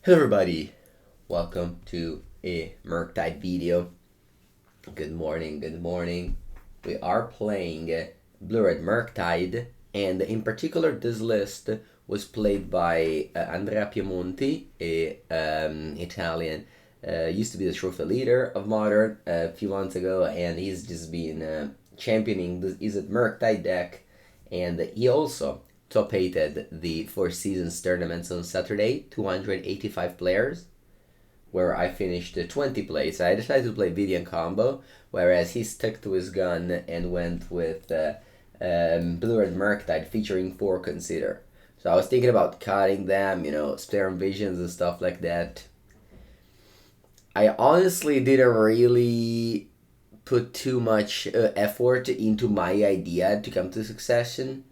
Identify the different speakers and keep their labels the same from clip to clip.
Speaker 1: Hello everybody, welcome to a Murktide video. Good morning, good morning. We are playing Blurred Murktide, and in particular this list was played by Andrea Piemonti, a Italian, used to be the trophy leader of Modern a few months ago, and he's just been championing the Is It Murktide deck, and he also top-8'd the Four Seasons tournaments on Saturday, 285 players, where I finished 20 plays. I decided to play VEEDEO combo, whereas he stuck to his gun and went with Blurred Murktide featuring 4 Consider. So I was thinking about cutting them, Spare Visions and stuff like that. I honestly didn't really put too much effort into my idea to come to succession.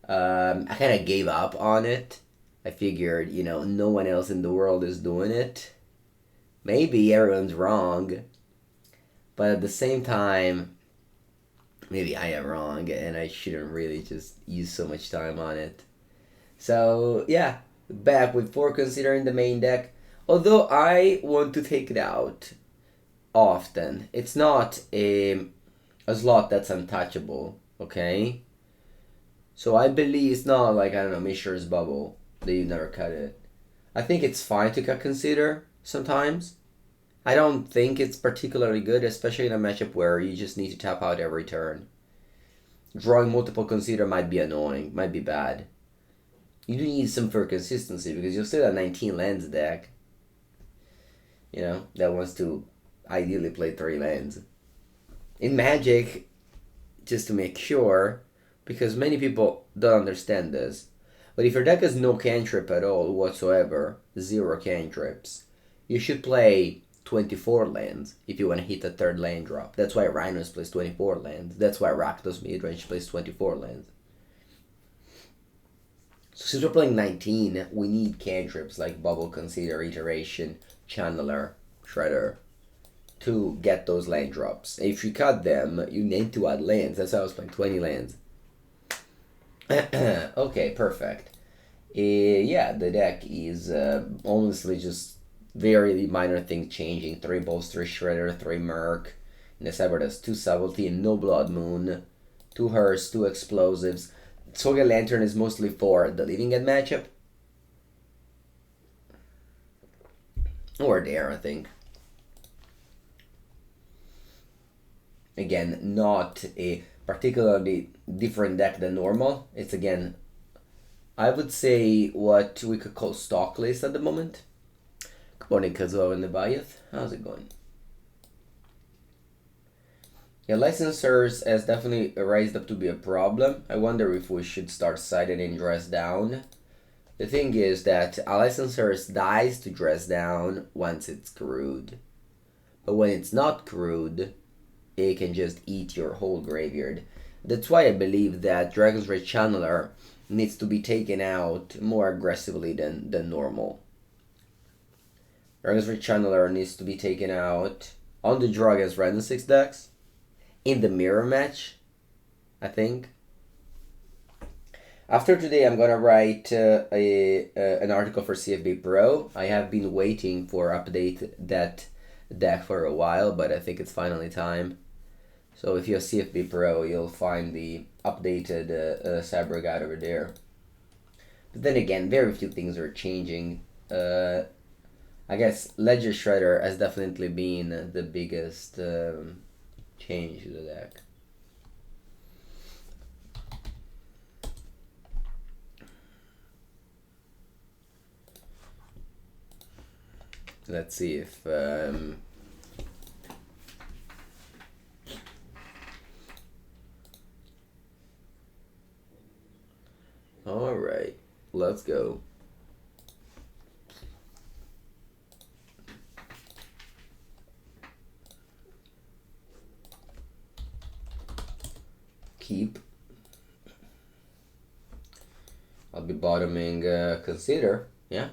Speaker 1: I kind of gave up on it. I figured, no one else in the world is doing it. Maybe everyone's wrong. But at the same time, maybe I am wrong and I shouldn't really just use so much time on it. So, yeah, back with 4 considering the main deck. Although I want to take it out often. It's not a slot that's untouchable, okay? So I believe it's not like, I don't know, Mishra's Bauble that you never cut it. I think it's fine to cut Consider sometimes. I don't think it's particularly good, especially in a matchup where you just need to tap out every turn. Drawing multiple Consider might be annoying, might be bad. You do need some for consistency because you're still a 19 lands deck. That wants to ideally play 3 lands. In Magic, just to make sure, because many people don't understand this, but if your deck has no cantrip at all whatsoever, 0 cantrips, you should play 24 lands if you want to hit a 3rd land drop. That's why Rhinos plays 24 lands. That's why Rakdos midrange plays 24 lands. So since we're playing 19, we need cantrips like Bauble, Consider, Iteration, Channeler, Shredder to get those land drops. If you cut them, you need to add lands. That's why I was playing 20 lands. Okay, perfect. Yeah, the deck is honestly just very minor things changing. 3 Bolts, 3 Shredder, 3 Merc. In the sideboard has 2 Subtlety and no Blood Moon. 2 Hearse, 2 Explosives. Soga Lantern is mostly for the Living End matchup. Or there, I think. Again, not a particularly different deck than normal. It's, again, I would say what we could call stock list at the moment. Good morning, Kazuo and Nebayeth. How's it going? Yeah, licensors has definitely raised up to be a problem. I wonder if we should start siding dress down. The thing is that a licensor dies to dress down once it's crewed. But when it's not crewed, it can just eat your whole graveyard. That's why I believe that Dragon's Rage Channeler needs to be taken out more aggressively than normal. Dragon's Rage Channeler needs to be taken out on the draw against Random 6 decks, in the mirror match, I think. After today, I'm gonna write an article for CFB Pro. I have been waiting for update that deck for a while, but I think it's finally time. So if you have CFB Pro, you'll find the updated Cyber Guide over there. But then again, very few things are changing. I guess Ledger Shredder has definitely been the biggest change to the deck. Let's see if... Alright, let's go. Keep. I'll be bottoming Consider, yeah.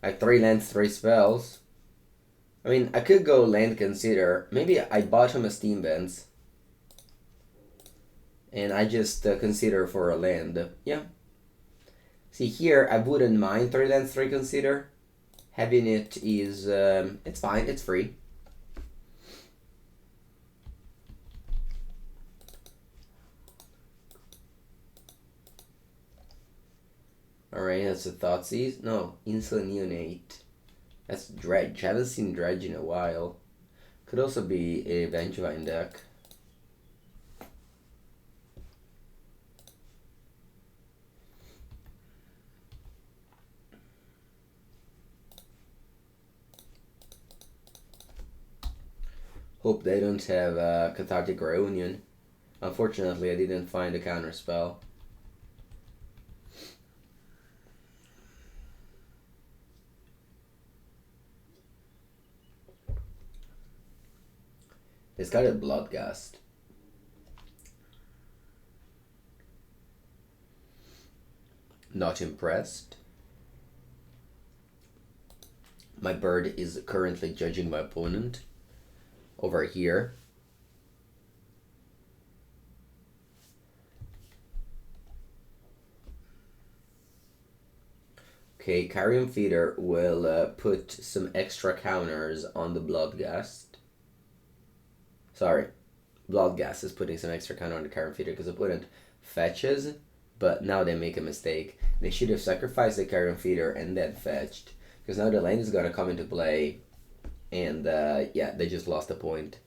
Speaker 1: Like 3 lands, 3 spells. I mean, I could go land Consider. Maybe I bottom a Steam Vents. And I just Consider for a land. Yeah. See here, I wouldn't mind 3 lands, 3 Consider. Having it is, it's fine, it's free. Alright, that's a Thoughtseize. No, Insulin Neonate. That's Dredge. I haven't seen Dredge in a while. Could also be a Vengevine deck. Hope they don't have Cathartic Reunion. Unfortunately, I didn't find a Counterspell. It's got a Bloodgust. Not impressed. My bird is currently judging my opponent over here. Okay, Carrion Feeder will put some extra counters on the Bloodgust. Sorry, Bloodgust is putting some extra counter on the Carrion Feeder because the opponent fetches, but now they make a mistake. They should have sacrificed the Carrion Feeder and then fetched, because now the lane is going to come into play, and yeah, they just lost a point.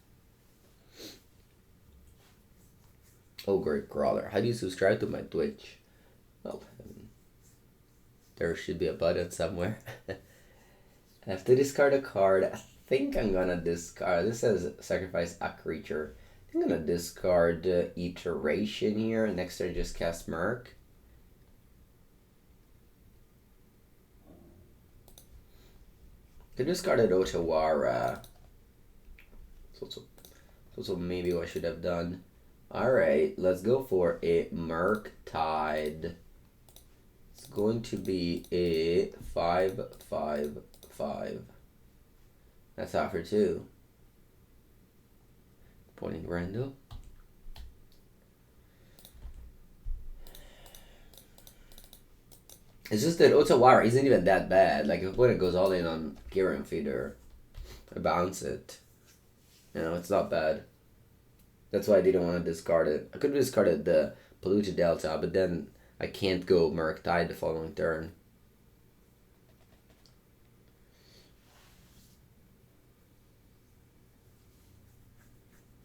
Speaker 1: Oh, great Crawler. How do you subscribe to my Twitch? Well, there should be a button somewhere. I have to discard a card. I think I'm gonna discard. This says sacrifice a creature. I think I'm gonna discard Iteration here. Next turn, just cast Murk. Could discarded Otawara. That's also maybe what I should have done. Alright, let's go for a Murktide. It's going to be a 5/5/5. That's out for 2. Pointing Randall. It's just that Otawara isn't even that bad. Like, if when it goes all in on Carrion Feeder, I bounce it. You know, it's not bad. That's why I didn't want to discard it. I could have discarded the Polluted Delta, but then I can't go Murktide the following turn.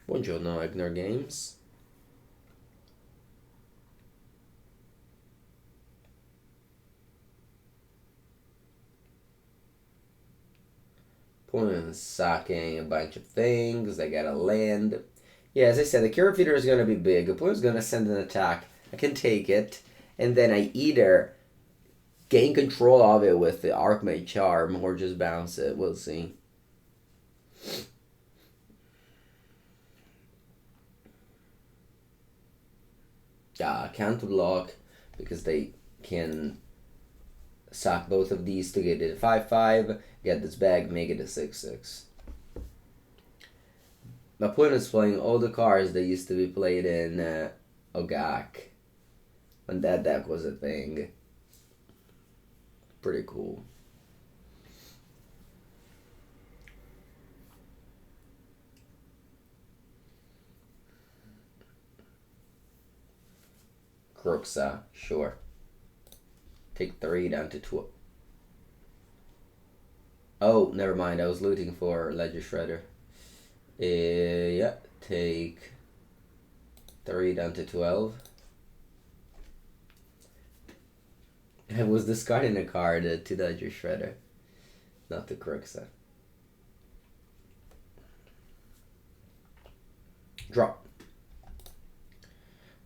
Speaker 1: Buongiorno, Ignore Games. Opponent's sacking a bunch of things. They got a land. Yeah, as I said, the Carrion Feeder is going to be big. Opponent's going to send an attack. I can take it. And then I either gain control of it with the Archmage Charm or just bounce it. We'll see. Counter block because they can sack both of these to get it a 5/5, get this bag, make it a 6/6. My opponent's playing all the cards that used to be played in Ogak when that deck was a thing. Pretty cool. Croxa, sure. Take 3 down to 2. Oh, never mind. I was looting for Ledger Shredder. Yeah, take 3 down to 12. I was discarding a card to Ledger Shredder, not the Croxa. Drop.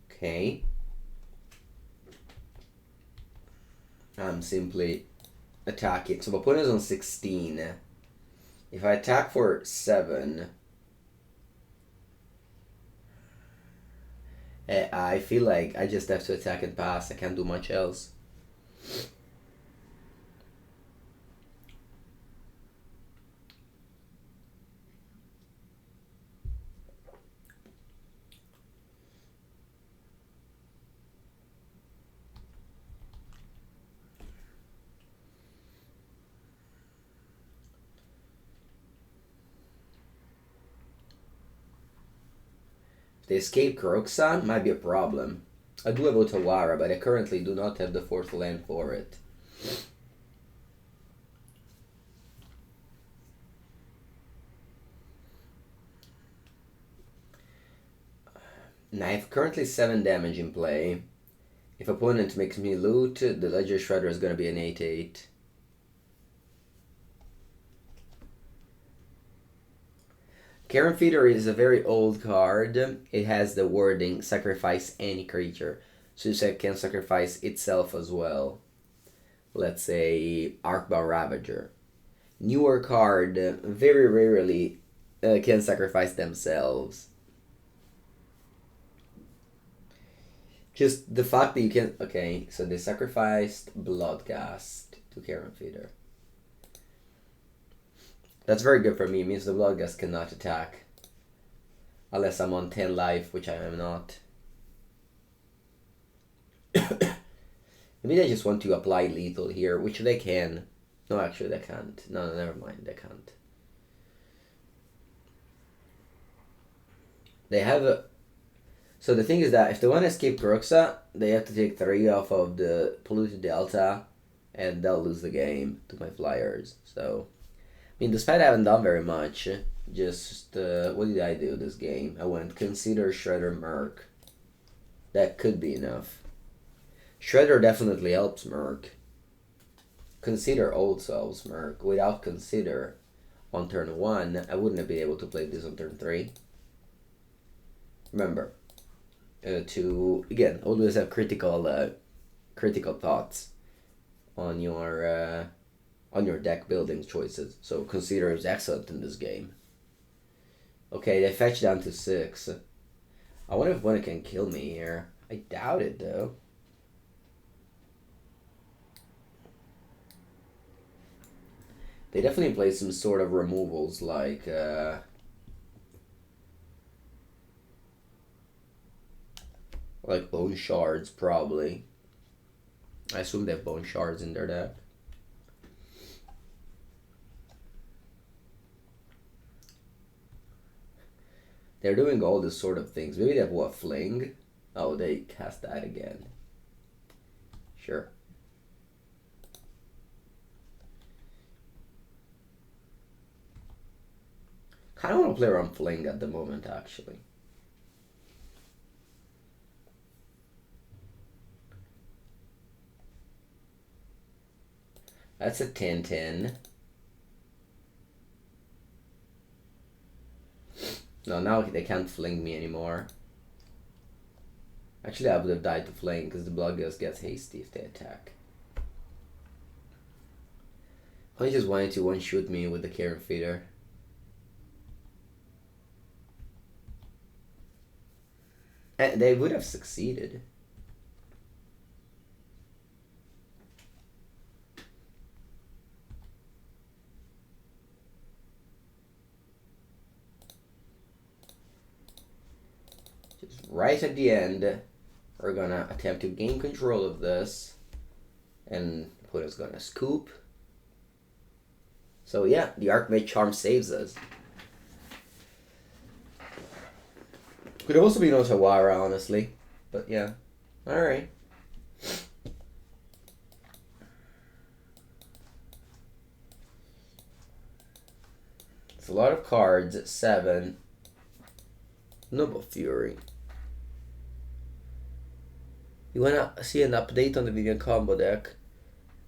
Speaker 1: Okay. I'm simply attacking. So my opponent is on 16. If I attack for 7, I feel like I just have to attack and pass. I can't do much else. If they escape Kroxa, might be a problem. I do have Otawara, but I currently do not have the 4th land for it. Now I have currently 7 damage in play. If opponent makes me loot, the Ledger Shredder is going to be an 8/8. Karen Feeder is a very old card. It has the wording, sacrifice any creature. So it can sacrifice itself as well. Let's say Archbound Ravager. Newer card, very rarely can sacrifice themselves. Just the fact that you can... Okay, so they sacrificed Bloodgast to Karen Feeder. That's very good for me. It means the Bloodgast cannot attack. Unless I'm on 10 life, which I am not. Maybe they just want to apply lethal here, which they can. No, actually they can't. No, never mind, they can't. They have a... So the thing is that if they want to escape Kroxa, they have to take 3 off of the Polluted Delta, and they'll lose the game to my Flyers. So, I mean, despite I haven't done very much, just, what did I do this game? I went Consider, Shredder, Merc. That could be enough. Shredder definitely helps Merc. Consider also helps Merc. Without Consider, on turn 1, I wouldn't have been able to play this on turn 3. Remember, to again always have critical thoughts on your deck building choices. So Consider is excellent in this game. Okay, they fetch down to 6. I wonder if one can kill me here. I doubt it though. They definitely play some sort of removals like Bone Shards, probably. I assume they have Bone Shards in their deck. They're doing all this sort of things. Maybe they have what, Fling? Oh, they cast that again. Sure. I don't want to play around Fling at the moment, actually. That's a 10/10. No, now they can't fling me anymore. Actually, I would have died to fling because the Bloodgust gets hasty if they attack. I just wanted to one-shoot me with the Karen Feeder. And they would have succeeded. Just right at the end, we're gonna attempt to gain control of this. And opponent's gonna scoop. So yeah, the Archmage Charm saves us. Could have also been Otawara, honestly. But yeah. Alright. It's a lot of cards. 7. Noble Fury. You wanna see an update on the Vivian combo deck?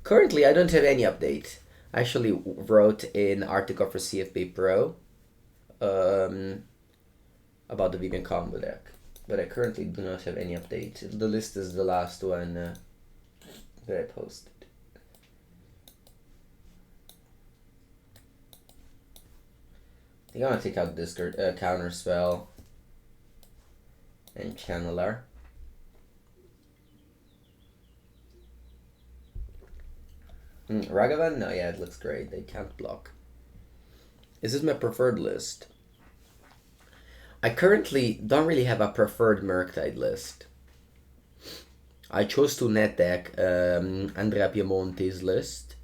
Speaker 1: Currently, I don't have any update. I actually wrote an article for CFP Pro. About the Vivian combo deck, but I currently do not have any update. The list is the last one that I posted. I think I'm gonna take out this Counterspell and Channeler. Ragavan? No, yeah, it looks great. They can't block. Is this my preferred list? I currently don't really have a preferred Murktide list. I chose to net deck Andrea Piemonti's list.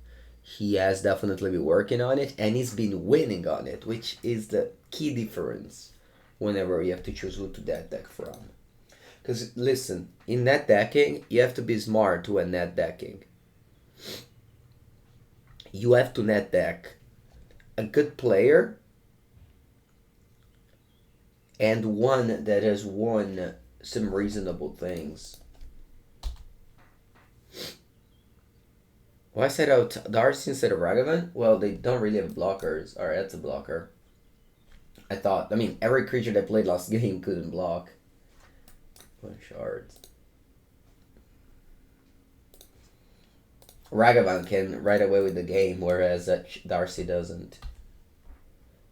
Speaker 1: He has definitely been working on it and he's been winning on it, which is the key difference whenever you have to choose who to net deck from. Because listen, in net decking, you have to be smart when net decking. You have to net deck a good player and one that has won some reasonable things. Why set out Darcy instead of Ragavan? Well, they don't really have blockers. Alright, that's a blocker. I mean, every creature that played last game couldn't block. One shards. Ragavan can right away with the game, whereas Darcy doesn't.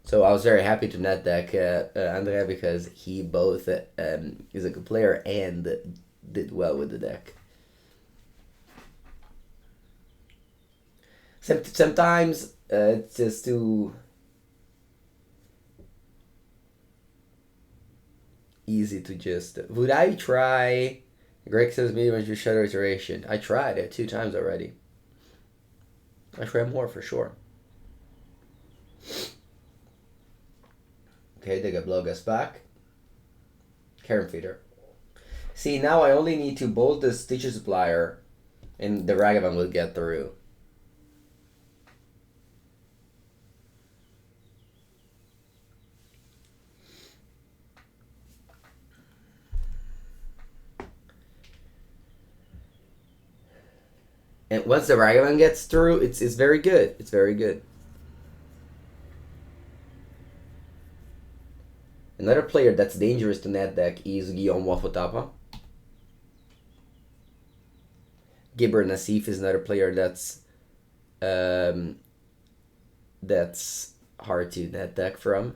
Speaker 1: So I was very happy to net deck Andrea because he both is a good player and did well with the deck. Sometimes it's just too easy to just... Would I try... Greg says medium to Shadow Iteration. I tried it 2 times already. I try more for sure. Okay, they got Blogas back. Karen Feeder. See, now I only need to bolt the Stitcher Supplier and the Ragavan will get through. And once the Ragavan gets through, it's very good. It's very good. Another player that's dangerous to net deck is Guillaume Wafotapa. Gibber Nassif is another player that's hard to net deck from.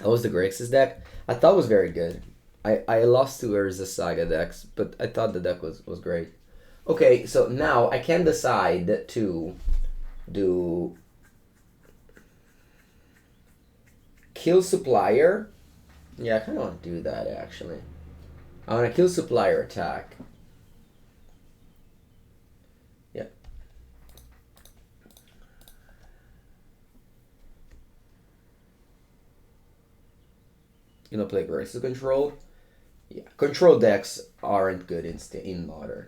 Speaker 1: How was the Grixis deck? I thought it was very good. I lost to Urza Saga decks, but I thought the deck was great. Okay, so now I can decide to do Kill Supplier. Yeah, I kind of want to do that actually. I want to Kill Supplier attack. Yeah. You know, play Grixis Control. Yeah, control decks aren't good in Modern.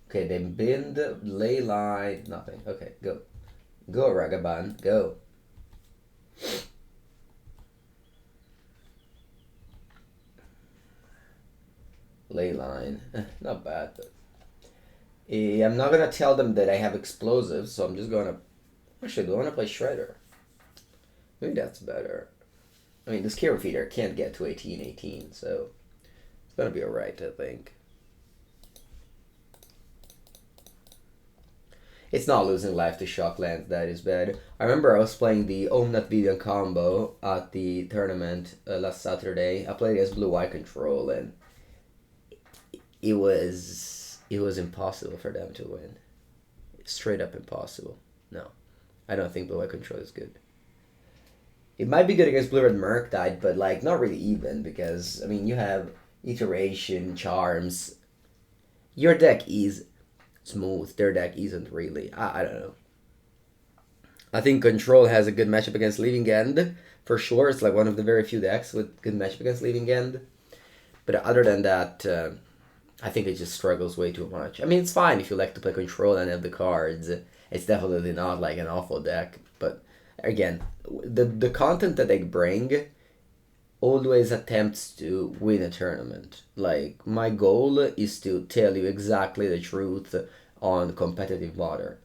Speaker 1: Okay, then Bind, Ley Line, nothing. Okay, go. Go, Ragavan, go. Ley Line, not bad, but... I'm not going to tell them that I have explosives, so I'm just going to... Actually, do I want to play Shredder? Maybe that's better. I mean, this Karen Feeder can't get to 18-18, so... It's going to be alright, I think. It's not losing life to Shocklands, that is bad. I remember I was playing the Omnat Vivian combo at the tournament last Saturday. I played against Blue-Eye Control, and it was impossible for them to win. Straight up impossible. No, I don't think Blue-Eye Control is good. It might be good against Blue-Red Murktide, but like not really even, because I mean you have Iteration, Charms. Your deck is smooth. Their deck isn't really. I don't know. I think Control has a good matchup against Leaving End. For sure. It's like one of the very few decks with good matchup against Leaving End. But other than that, I think it just struggles way too much. I mean, it's fine if you like to play Control and have the cards. It's definitely not like an awful deck. But again, the content that they bring always attempts to win a tournament. Like, my goal is to tell you exactly the truth on competitive Modern.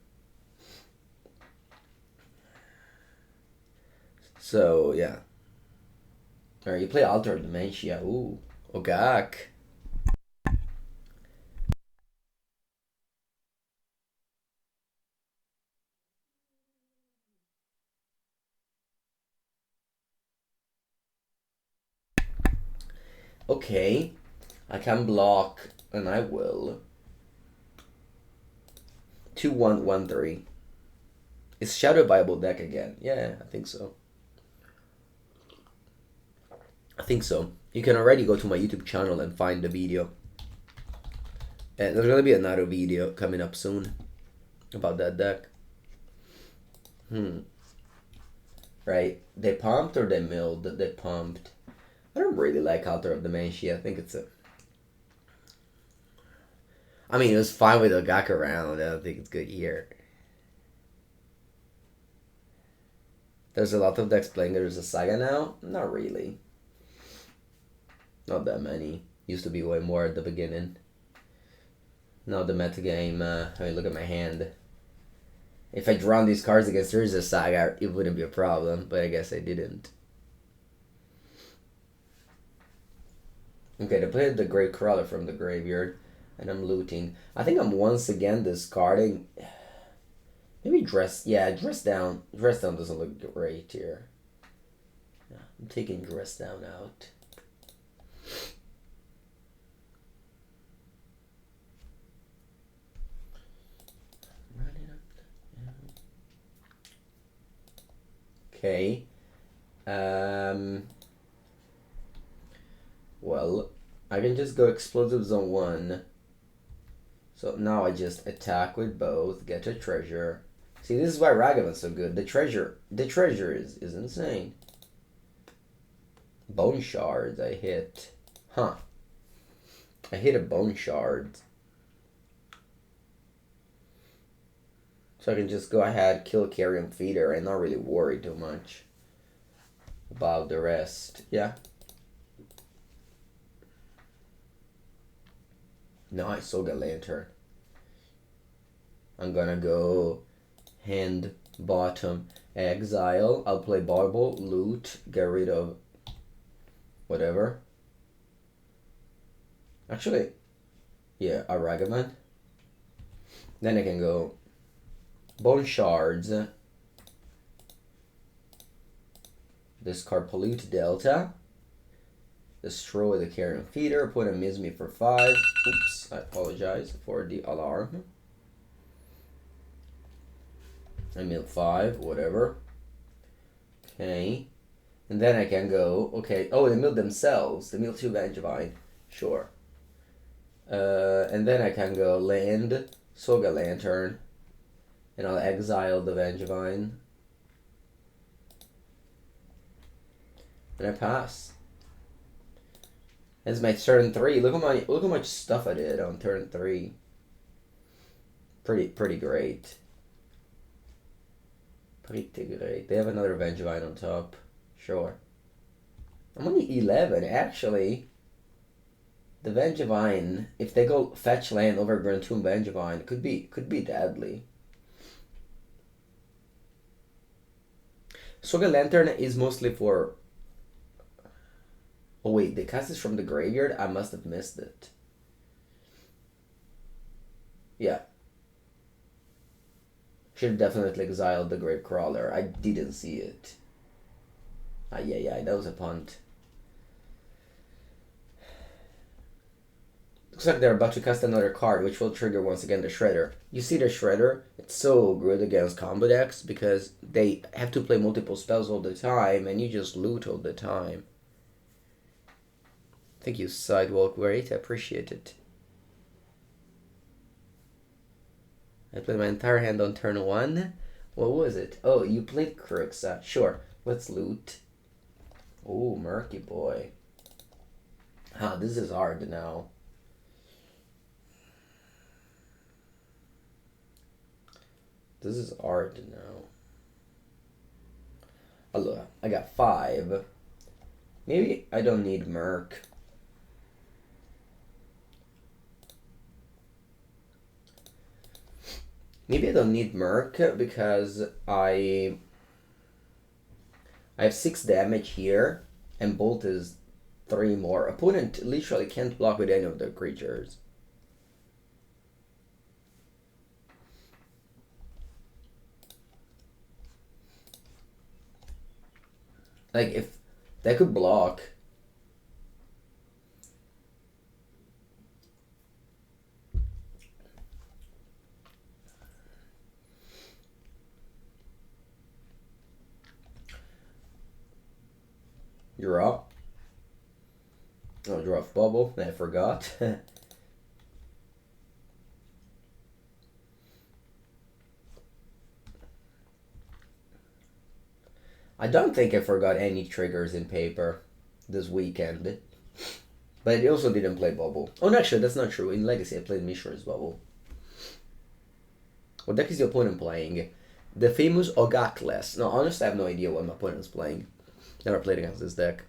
Speaker 1: So, yeah. Alright, you play Alter Dementia. Ooh, Ogak. Okay, I can block, and I will. 2-1-1-3. Is Shadow Bible deck again? Yeah, I think so. I think so. You can already go to my YouTube channel and find the video. And there's gonna be another video coming up soon about that deck. right? They pumped or they milled? They pumped. I don't really like Altar of Dementia. I think it's a... I mean, it was fine with Ogaka around. I don't think it's good here. There's a lot of decks playing there's a Saga now? Not really. Not that many. Used to be way more at the beginning. Now the metagame, I mean, look at my hand. If I drawn these cards against Urza Saga, it wouldn't be a problem, but I guess I didn't. Okay, they played the Great Crawler from the graveyard, and I'm looting. I think I'm once again discarding... Maybe Dress... Yeah, Dress Down. Dress Down doesn't look great here. Yeah, I'm taking Dress Down out. Okay. Well, I can just go Explosives on one. So now I just attack with both, get a treasure. See, this is why Ragavan's so good. The treasure is insane. Bone Shards, I hit. Huh. I hit a Bone Shard. So I can just go ahead, kill Carrion Feeder, and not really worry too much about the rest. Yeah. Nice, Soga Lantern. I'm gonna go hand, bottom, exile. I'll play Bauble, loot, get rid of whatever. Actually, yeah, a Ragavan. Then I can go Bone Shards. Discard Polluted Delta. Destroy the Carrion Feeder. Put a Misty for 5. Oops, I apologize for the alarm. I mill 5, whatever. Okay. And then I can go, okay. Oh, they milled themselves. They milled 2 Vengevine. Sure. And then I can go land, Soga Lantern, and I'll exile the Vengevine. And I pass. It's my turn 3. Look how much stuff I did on turn 3. Pretty great. Pretty great. They have another Vengevine on top. Sure. I'm only 11. Actually, the Vengevine, if they go fetch land over Grantoon Vengevine, could be deadly. Soga Lantern is mostly for... Oh wait, they cast this from the graveyard? I must have missed it. Yeah. Should have definitely exiled the Grave Crawler. I didn't see it. Yeah, that was a punt. Looks like they're about to cast another card, which will trigger once again the Shredder. You see the Shredder? It's so good against combo decks because they have to play multiple spells all the time and you just loot all the time. Thank you, Sidewalk. Great, I appreciate it. I played my entire hand on turn 1. What was it? Oh, you played Kruxa. Sure, let's loot. Oh, Murky Boy. This is hard now. This is hard now. Oh, look, I got 5. Maybe I don't need Merc. Maybe I don't need Merc because I have 6 damage here and Bolt is 3 more. Opponent literally can't block with any of the creatures. Like if they could block. You're up. Oh, draw off Bauble. I forgot. I don't think I forgot any triggers in paper this weekend. But I also didn't play Bauble. Oh, no, actually, that's not true. In Legacy, I played Mishra's Bauble. What deck is your opponent playing? The famous Ogakles. No, honestly, I have no idea what my opponent's playing. Never played against this deck.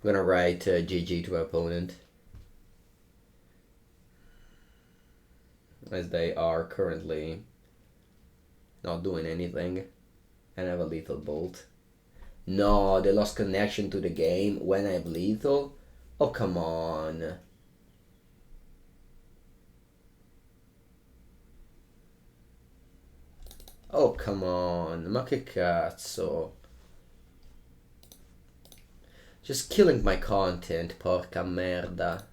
Speaker 1: I'm gonna write GG to my opponent, as they are currently not doing anything and I have a lethal bolt. No, they lost connection to the game when I have lethal? Oh, come on. Oh, come on. Ma che cazzo. Just killing my content, porca merda.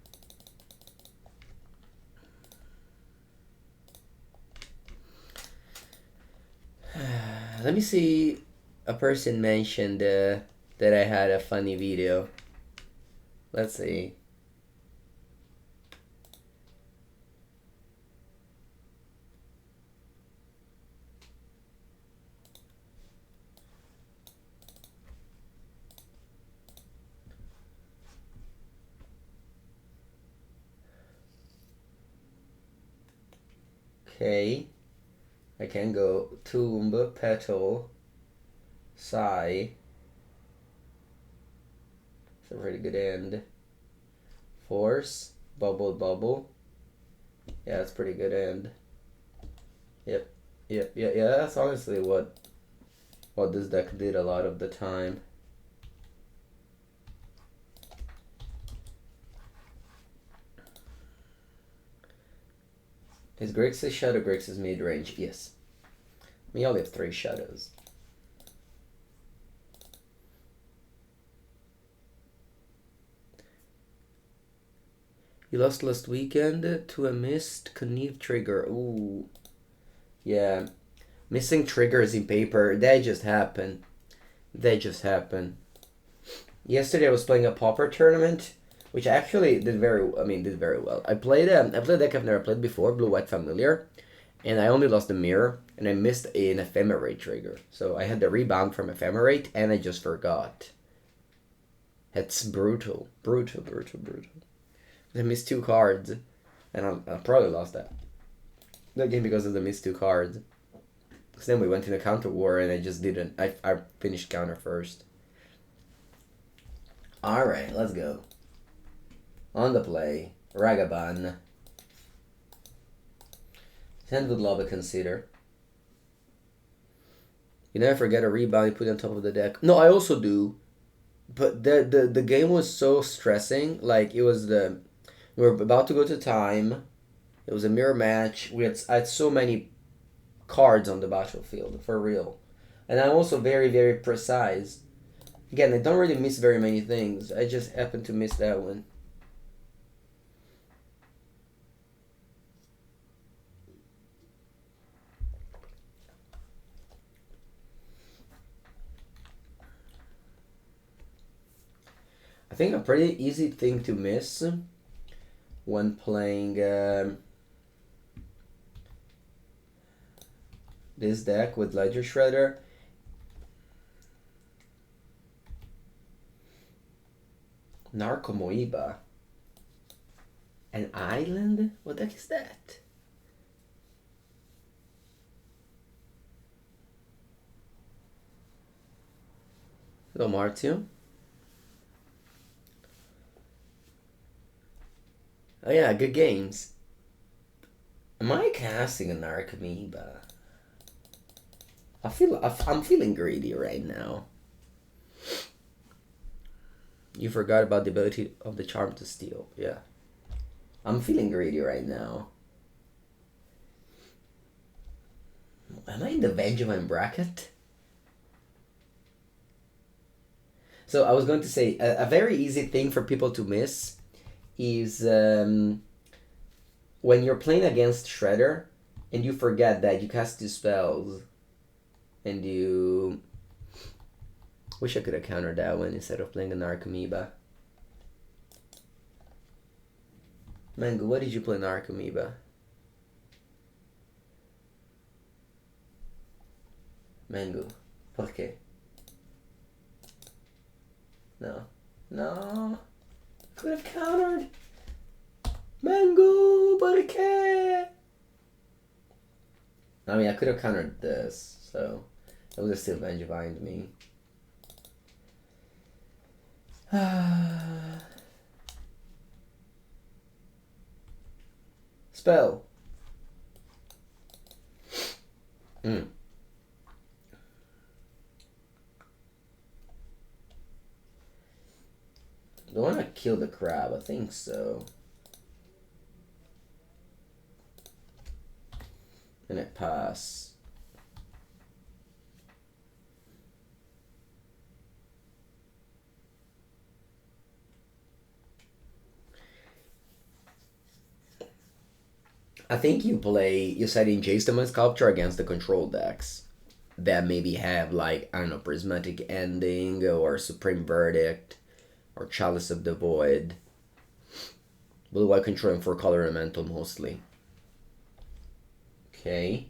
Speaker 1: Let me see. A person mentioned that I had a funny video. Let's see. Okay. I can go Tomb, Petal, Sigh. It's a really good end. Force, Bubble, Bubble. Yeah, that's pretty good end. Yep. Yeah, that's honestly what this deck did a lot of the time. Is Grixis Shadow Grixis mid-range? Yes. We only have 3 shadows. You lost last weekend to a missed Kneve trigger. Ooh. Yeah. Missing triggers in paper, they just happen. They just happen. Yesterday I was playing a Pauper tournament, which actually did very well. I played a deck I've never played before, Blue-White Familiar, and I only lost the mirror, and I missed an Ephemerate trigger. So I had the rebound from Ephemerate, and I just forgot. It's brutal. Brutal. I missed 2 cards, and I probably lost that game because of the missed 2 cards. Because then we went in a counter war, and I just didn't. I finished counter first. Alright, let's go. On the play, Ragavan. Hand would love a consider. You never forget a rebound you put on top of the deck. No, I also do. But the game was so stressing. Like, it was we were about to go to time. It was a mirror match. I had so many cards on the battlefield, for real. And I'm also very, very precise. Again, I don't really miss very many things. I just happened to miss that one. I think a pretty easy thing to miss when playing this deck with Ledger Shredder. Narcomoeba. An island? What the heck is that? Hello, Martio. Oh yeah, good games. Am I casting a Narcomoeba? I'm feeling greedy right now. You forgot about the ability of the charm to steal. Yeah. I'm feeling greedy right now. Am I in the Benjamin bracket? So I was going to say, a very easy thing for people to miss is when you're playing against Shredder and you forget that you cast 2 spells and you... Wish I could have countered that one instead of playing an Archmage. Mango, what did you play in Archamoeba? Mango, por qué? No. No. Could have countered. Mango, por qué? I mean, I could have countered this, so it would have still been behind me. Spell. Do I want to kill the crab? I think so. And it pass. I think you said in Jace the Sculptor against the control decks that maybe have like, I don't know, Prismatic Ending or Supreme Verdict or Chalice of the Void. Blue-white control and 4-color elemental mostly. Okay.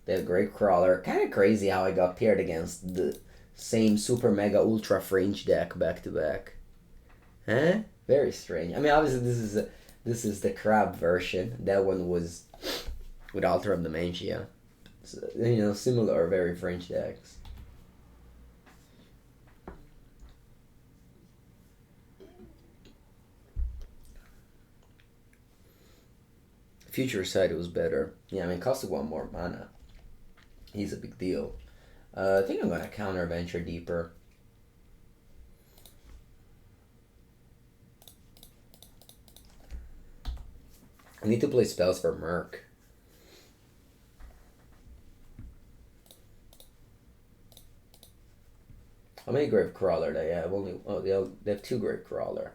Speaker 1: They have Great Crawler. Kind of crazy how I got paired against the same super mega ultra fringe deck back to back. Huh? Very strange. I mean, obviously this is the crab version. That one was with Altar of Dementia. So, you know, similar, very fringe decks. Future Sight was better. Yeah, I mean, costed 1 more mana. He's a big deal. I think I'm going to counter Venture Deeper. I need to play spells for Merc. How many Grave Crawler do they have? They have 2 Grave Crawler.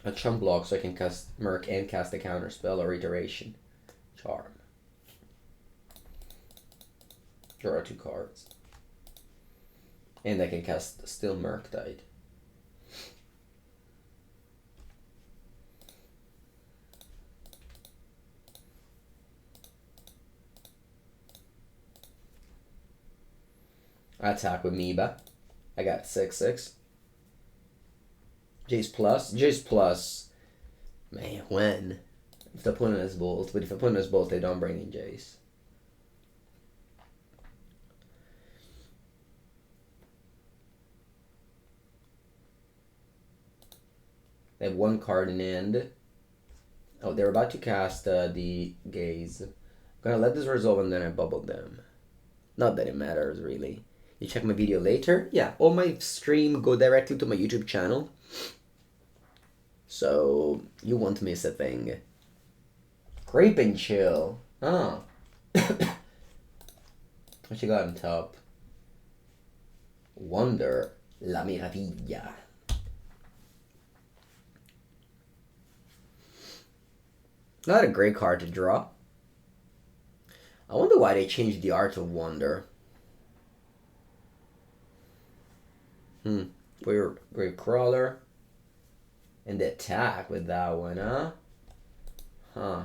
Speaker 1: A chump block so I can cast Merc and cast a Counterspell or Iteration. Charm. Draw 2 cards. And I can cast still Murktide. I attack with Meba. I got 6/6. Jace plus. Jace plus. Man, when? If the opponent has Bolt. But if the opponent has Bolt, they don't bring in Jace. They have 1 card in hand. Oh, they're about to cast the Gaze. I'm gonna let this resolve and then I bubble them. Not that it matters, really. You check my video later? Yeah, all my stream go directly to my YouTube channel. So, you won't miss a thing. Creep and Chill. Oh. What you got on top? Wonder. La Miravilla. Not a great card to draw. I wonder why they changed the Art of Wonder. We're Grave Crawler. And the attack with that one, huh? Huh.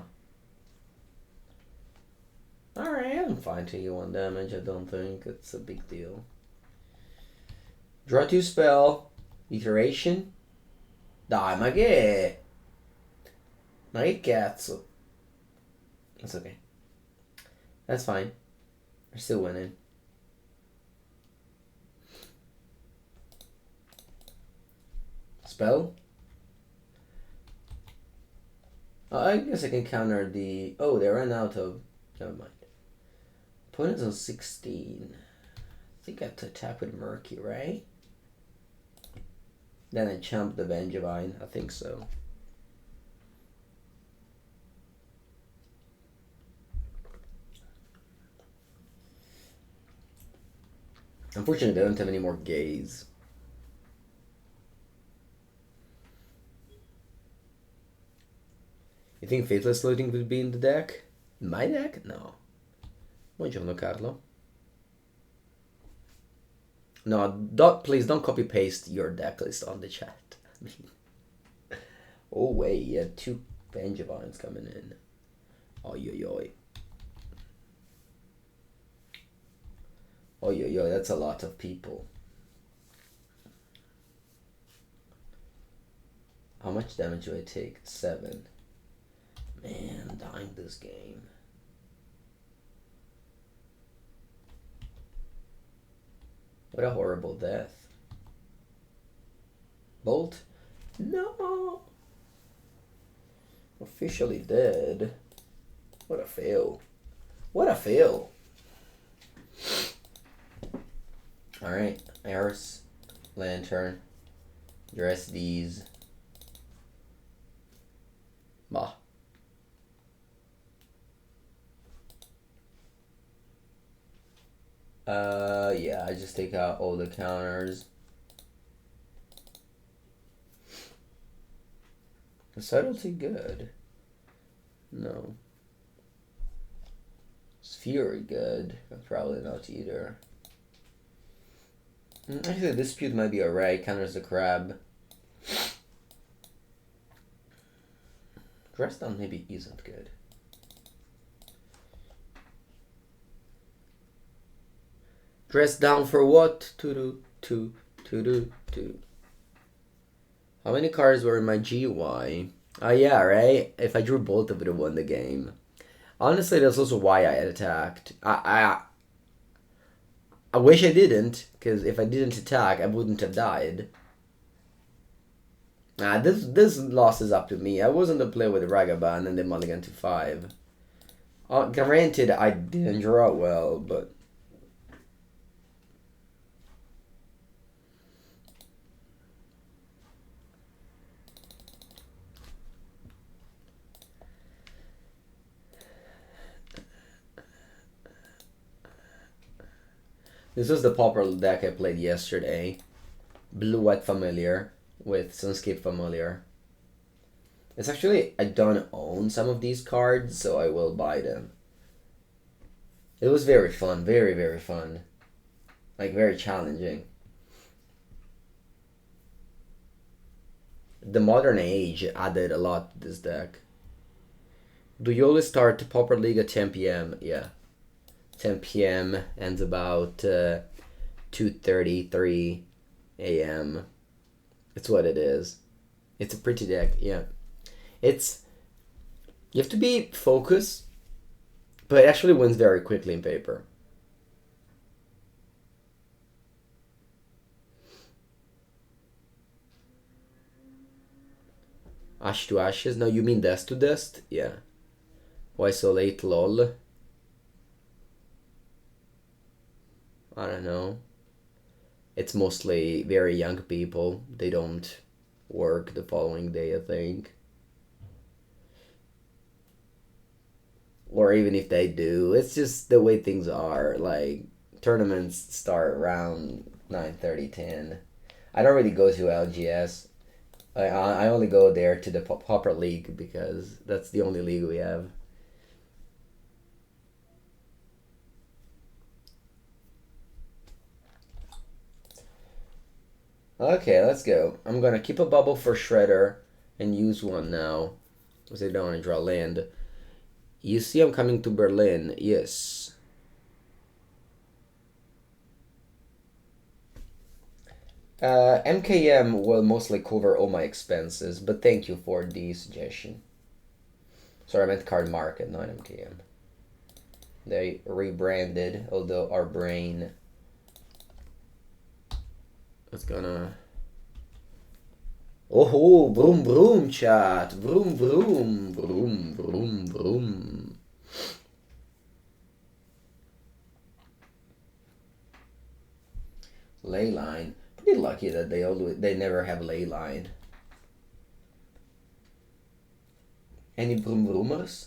Speaker 1: Alright, I'm fine to you 1 damage. I don't think it's a big deal. Draw 2 spell. Iteration. Dai, ma che... Ma che cazzo? That's okay. That's fine. We're still winning. Spell? Oh, I guess I can counter the... Oh, they ran out of... Never mind. Opponent's on 16. I think I have to attack with Murky, right? Then I chump the Vengevine. I think so. Unfortunately, they don't have any more Gaze. You think Faithless Loading would be in the deck? In my deck? No. Buongiorno, Carlo. No, please don't copy paste your deck list on the chat. Oh wait, yeah, 2 Vengevines coming in. Oi oi oi. Oi oi oi, that's a lot of people. How much damage do I take? 7. Man, I'm dying this game. What a horrible death. Bolt? No! Officially dead. What a fail. What a fail. Alright, Eris, Lantern, dress these. Bah. Yeah, I just take out all the counters. Is Subtlety good? No. Is Fury good? Probably not either. Actually, Dispute might be alright. Counters the crab. Dress down maybe isn't good. Dress down for what? To do. How many cards were in my GY? Oh yeah, right? If I drew both, I would have won the game. Honestly, that's also why I attacked. I wish I didn't, because if I didn't attack, I wouldn't have died. This loss is up to me. I wasn't the player with Ragavan and then mulligan to 5. Granted, I didn't draw well, but... This was the popular deck I played yesterday. Blue-White Familiar with Sunscape Familiar. It's actually, I don't own some of these cards, so I will buy them. It was very fun, very, very fun. Like, very challenging. The modern age added a lot to this deck. Do you always start Pauper League at 10 p.m.? Yeah. 10 p.m. ends about 2:33 a.m. It's what it is. It's a pretty deck, yeah. It's... You have to be focused, but it actually wins very quickly in paper. Ash to Ashes? No, you mean Dust to Dust? Yeah. Why so late, lol? I don't know. It's mostly very young people. They don't work the following day, I think. Or even if they do, it's just the way things are. Like, tournaments start around 9:30, 10. I don't really go to LGS. I only go there to the Pauper League because that's the only league we have. Okay, let's go. I'm gonna keep a bubble for Shredder and use one now because I don't want to draw land. You see I'm coming to Berlin. Yes. MKM will mostly cover all my expenses, but thank you for the suggestion. Sorry, I meant Card Market, not MKM. They rebranded, although our brain is gonna... Oh, vroom vroom chat, vroom vroom, vroom vroom vroom. Leyline. Pretty lucky that they never have Leyline. Any vroom vroomers?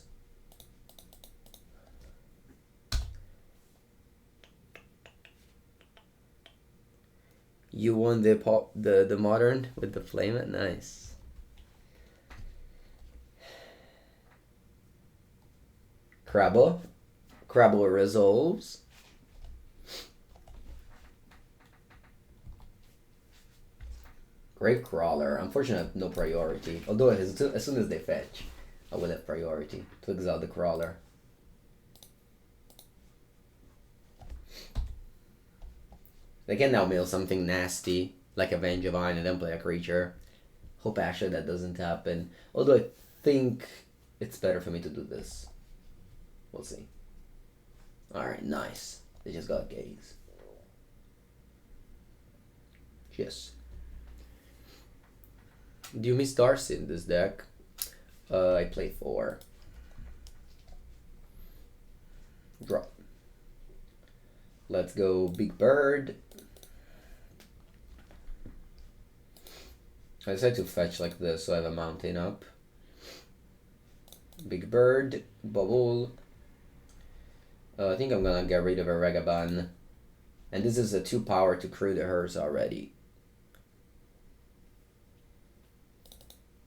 Speaker 1: You won the modern with the flame at nice. Crabble resolves. Gravecrawler. Unfortunately, no priority. Although as soon as they fetch, I will have priority to exile the crawler. They can now mill something nasty, like a Vengevine, and then play a creature. Hope actually that doesn't happen. Although I think it's better for me to do this. We'll see. Alright, nice. They just got Gaze. Yes. Do you miss Darcy in this deck? I play 4. Drop. Let's go Big Bird. I decided to fetch like this so I have a mountain up. Big Bird, Bauble. I think I'm gonna get rid of a Ragavan. And this is a 2 power to crew the Hearse already.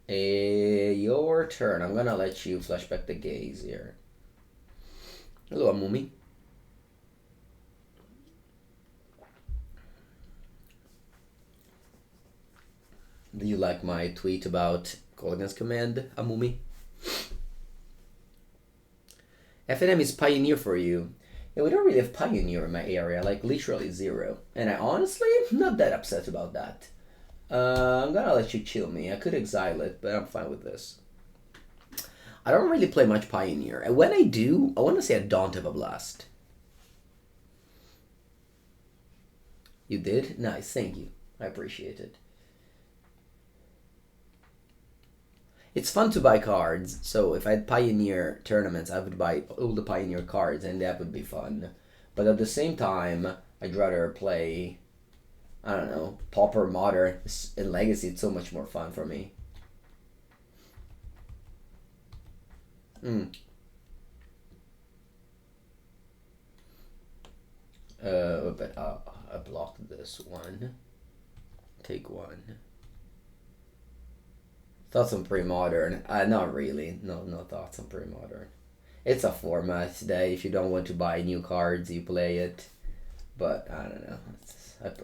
Speaker 1: Your turn. I'm gonna let you flash back the Gaze here. Hello, Amumi. Do you like my tweet about Golden's command, Amumi? FNM is Pioneer for you. Yeah, we don't really have Pioneer in my area, like literally 0. And I honestly am not that upset about that. I'm gonna let you chill me. I could exile it, but I'm fine with this. I don't really play much Pioneer. And when I do, I want to say I don't have a Blast. You did? Nice, thank you. I appreciate it. It's fun to buy cards, so if I had Pioneer tournaments, I would buy all the Pioneer cards, and that would be fun. But at the same time, I'd rather play, I don't know, Pauper, Modern, and Legacy. It's so much more fun for me. But I blocked this one. Take 1. Thoughts on pre-modern? Not really. No thoughts on pre-modern. It's a format that if you don't want to buy new cards, you play it. But I don't know.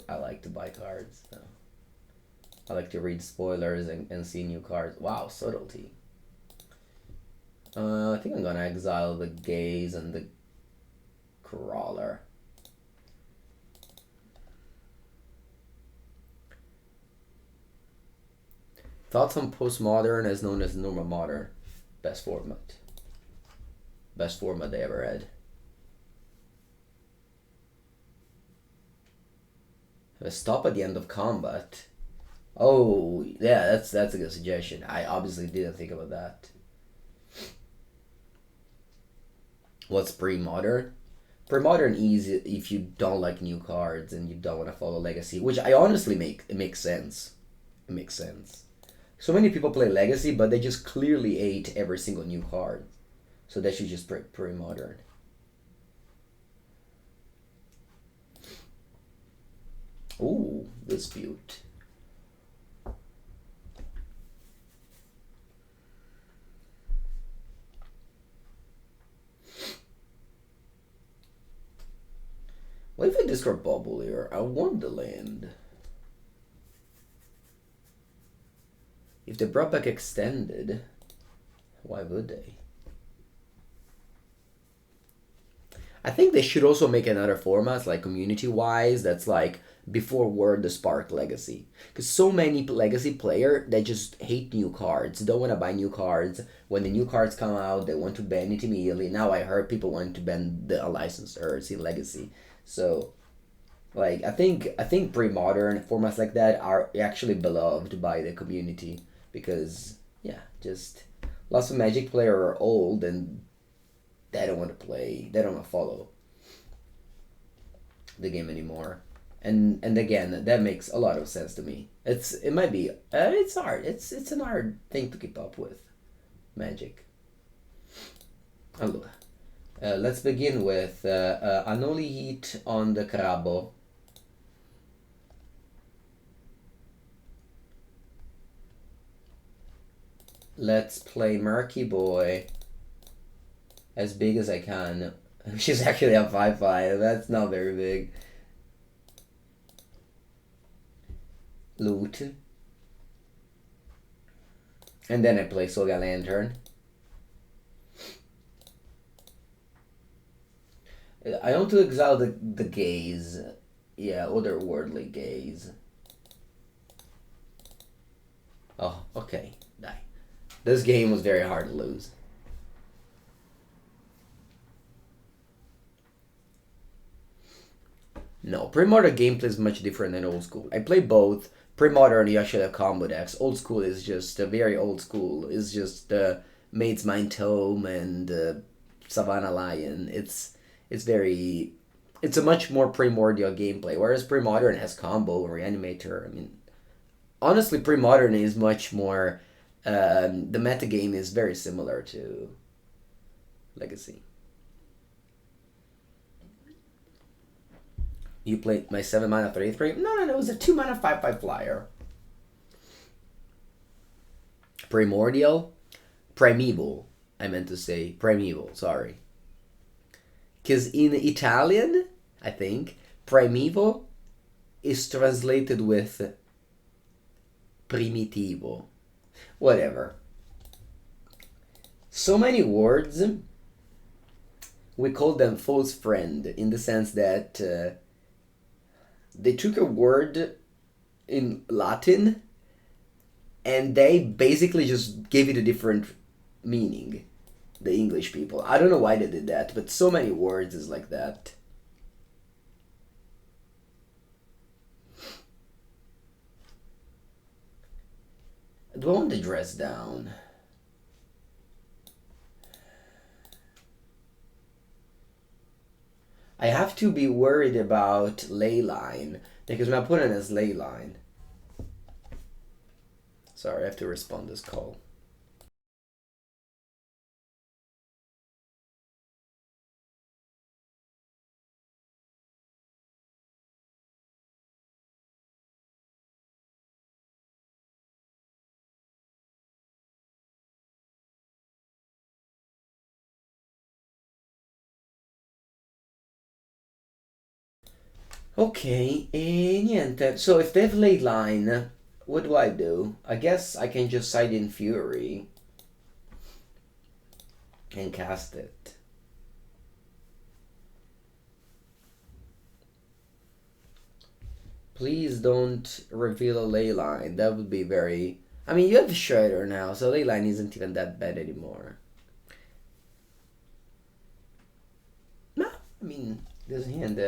Speaker 1: I like to buy cards. So. I like to read spoilers and see new cards. Wow, Subtlety. I think I'm gonna exile the Gaze and the Crawler. Thoughts on Postmodern, as known as Normal Modern. Best format. Best format they ever had. Have a stop at the end of combat. Oh, yeah, that's a good suggestion. I obviously didn't think about that. What's pre-modern? Pre-modern is if you don't like new cards and you don't want to follow Legacy, which I honestly it makes sense. It makes sense. So many people play Legacy, but they just clearly hate every single new card. So that should just pre-modern. Ooh, Dispute. What if I discard Bauble here? I want the land. If they brought back Extended, why would they? I think they should also make another format, like community-wise, that's like before Word the Spark Legacy. Because so many Legacy players, they just hate new cards, don't want to buy new cards. When the new cards come out, they want to ban it immediately. Now I heard people want to ban the unlicensed Earths in Legacy. So, like, I think pre-modern formats like that are actually beloved by the community. Because, yeah, just lots of Magic players are old and they don't want to play, they don't want to follow the game anymore. And again, that makes a lot of sense to me. It might be, it's hard. It's an hard thing to keep up with, Magic. Allora, let's begin with Unholy Heat on the Crabbo. Let's play Murky Boy as big as I can, which is actually a 5/5. That's not very big. Loot. And then I play Soga Lantern. I want to exile the gaze. Yeah, otherworldly gaze. Oh, okay. Die. This game was very hard to lose. No, pre-modern gameplay is much different than old school. I play both. Pre-modern, you actually have combo decks. Old school is just very old school. It's just Maid's Mind Tome and Savannah Lion. It's a much more primordial gameplay. Whereas pre-modern has combo and reanimator. I mean, honestly, pre-modern is much more. The meta game is very similar to Legacy. You played my 7 mana 3/3? No, it was a 2 mana 5/5 flyer. Primordial? Primeval. I meant to say primeval, sorry. Because in Italian, I think, primeval is translated with primitivo. Whatever. So many words, we call them false friend in the sense that they took a word in Latin and they basically just gave it a different meaning. The English people. I don't know why they did that, but so many words is like that. Do I want to dress down? I have to be worried about Leyline because my opponent has Leyline. Sorry, I have to respond this call. Ok, e niente. So if they have Leyline, what do I do? I guess I can just side in Fury and cast it. Please don't reveal a Leyline. That would be very... I mean, you have Shredder now, so Leyline isn't even that bad anymore. No, I mean, this hand...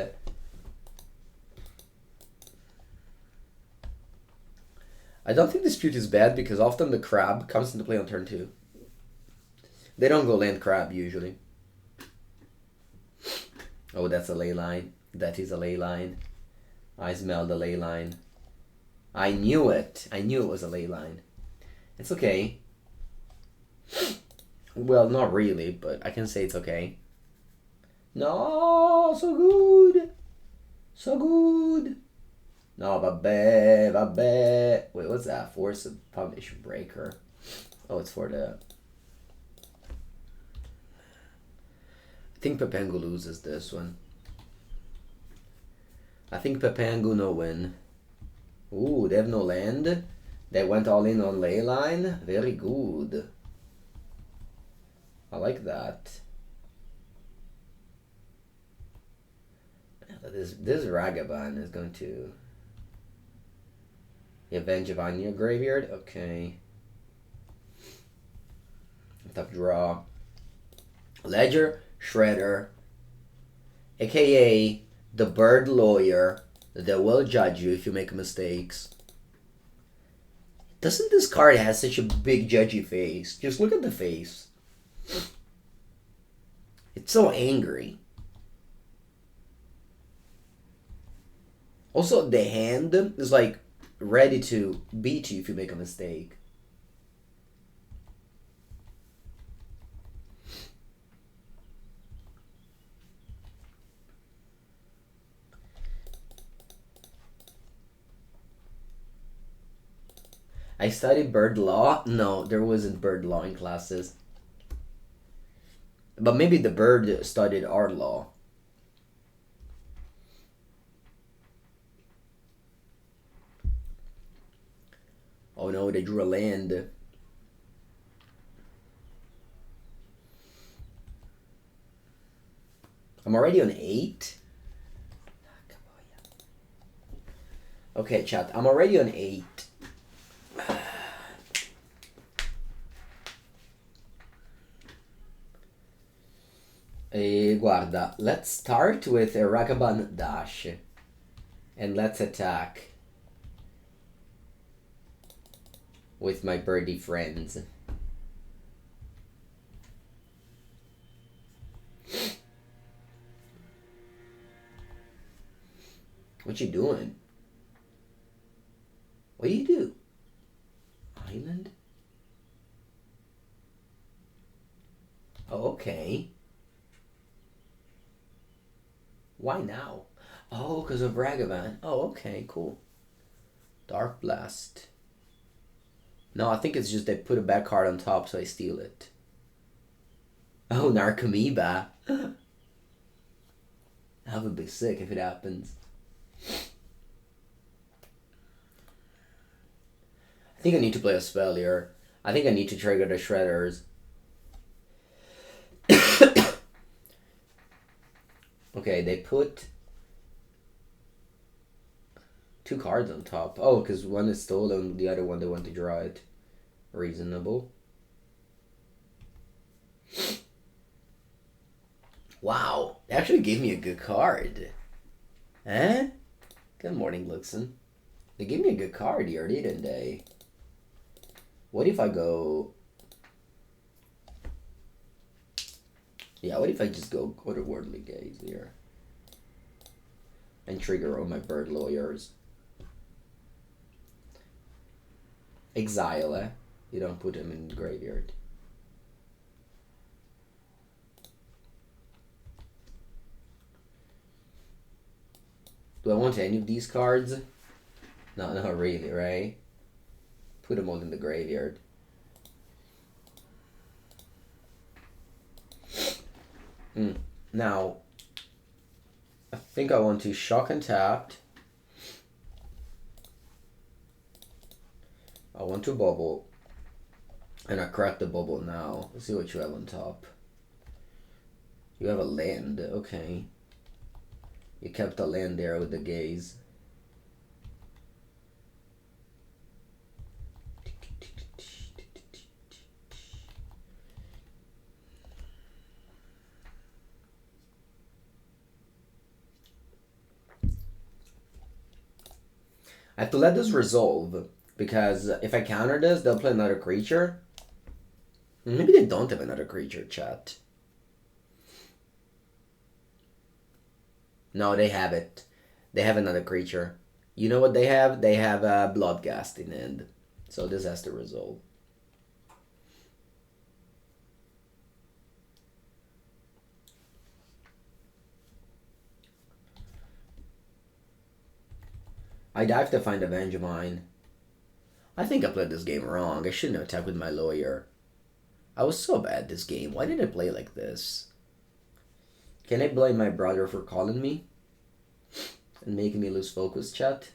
Speaker 1: I don't think Dispute is bad because often the crab comes into play on turn 2. They don't go land crab usually. Oh, that's a Leyline. That is a Leyline. I smell the Leyline. I knew it. I knew it was a Leyline. It's okay. Well, not really, but I can say it's okay. No, so good. So good. No, vabbè. Wait, what's that? Force of Foundation Breaker. Oh, it's for the... I think Pepengu loses this one. I think Pepengu no win. Ooh, they have no land. They went all in on Leyline. Very good. I like that. This Ragavan is going to... Avenge of Anya Graveyard? Okay. Tough draw. Ledger, Shredder, aka the bird lawyer that will judge you if you make mistakes. Doesn't this card have such a big judgy face? Just look at the face. It's so angry. Also, the hand is like ready to beat you if you make a mistake. I studied bird law. No, there wasn't bird law in classes. But maybe the bird studied art law. Oh no, they drew a land. I'm already on 8. Okay, chat. I'm already on 8. Guarda, let's start with a Ragavan dash. And let's attack with my birdie friends. What you doing? What do you do? Island? Oh, okay. Why now? Oh, because of Ragavan. Oh, okay, cool. Dark Blast. No, I think it's just they put a bad card on top, so I steal it. Oh, Narcomoeba. That would be sick if it happens. I think I need to play a spell here. I think I need to trigger the Shredders. Okay, they put 2 cards on top. Oh, because one is stolen, the other one they want to draw it. Reasonable. Wow, they actually gave me a good card. Eh? Good morning, Luxon. They gave me a good card here, didn't they? What if I go... Yeah, what if I just go Otherworldly Gaze here? And trigger all my bird lawyers. Exile, eh? You don't put them in the graveyard. Do I want any of these cards? No, not really, right? Put them all in the graveyard. Now, I think I want to shock and tapped. I want to bubble. And I crack the bubble now. Let's see what you have on top. You have a land, okay. You kept a land there with the gaze. I have to let this resolve, because if I counter this, they'll play another creature. Maybe they don't have another creature, chat. No, they have it. They have another creature. You know what they have? They have a Bloodghast in the end. So this has to resolve. I dive to find a Vengevine. I think I played this game wrong. I shouldn't have attacked with my lawyer. I was so bad this game. Why did I play like this? Can I blame my brother for calling me? And making me lose focus, chat?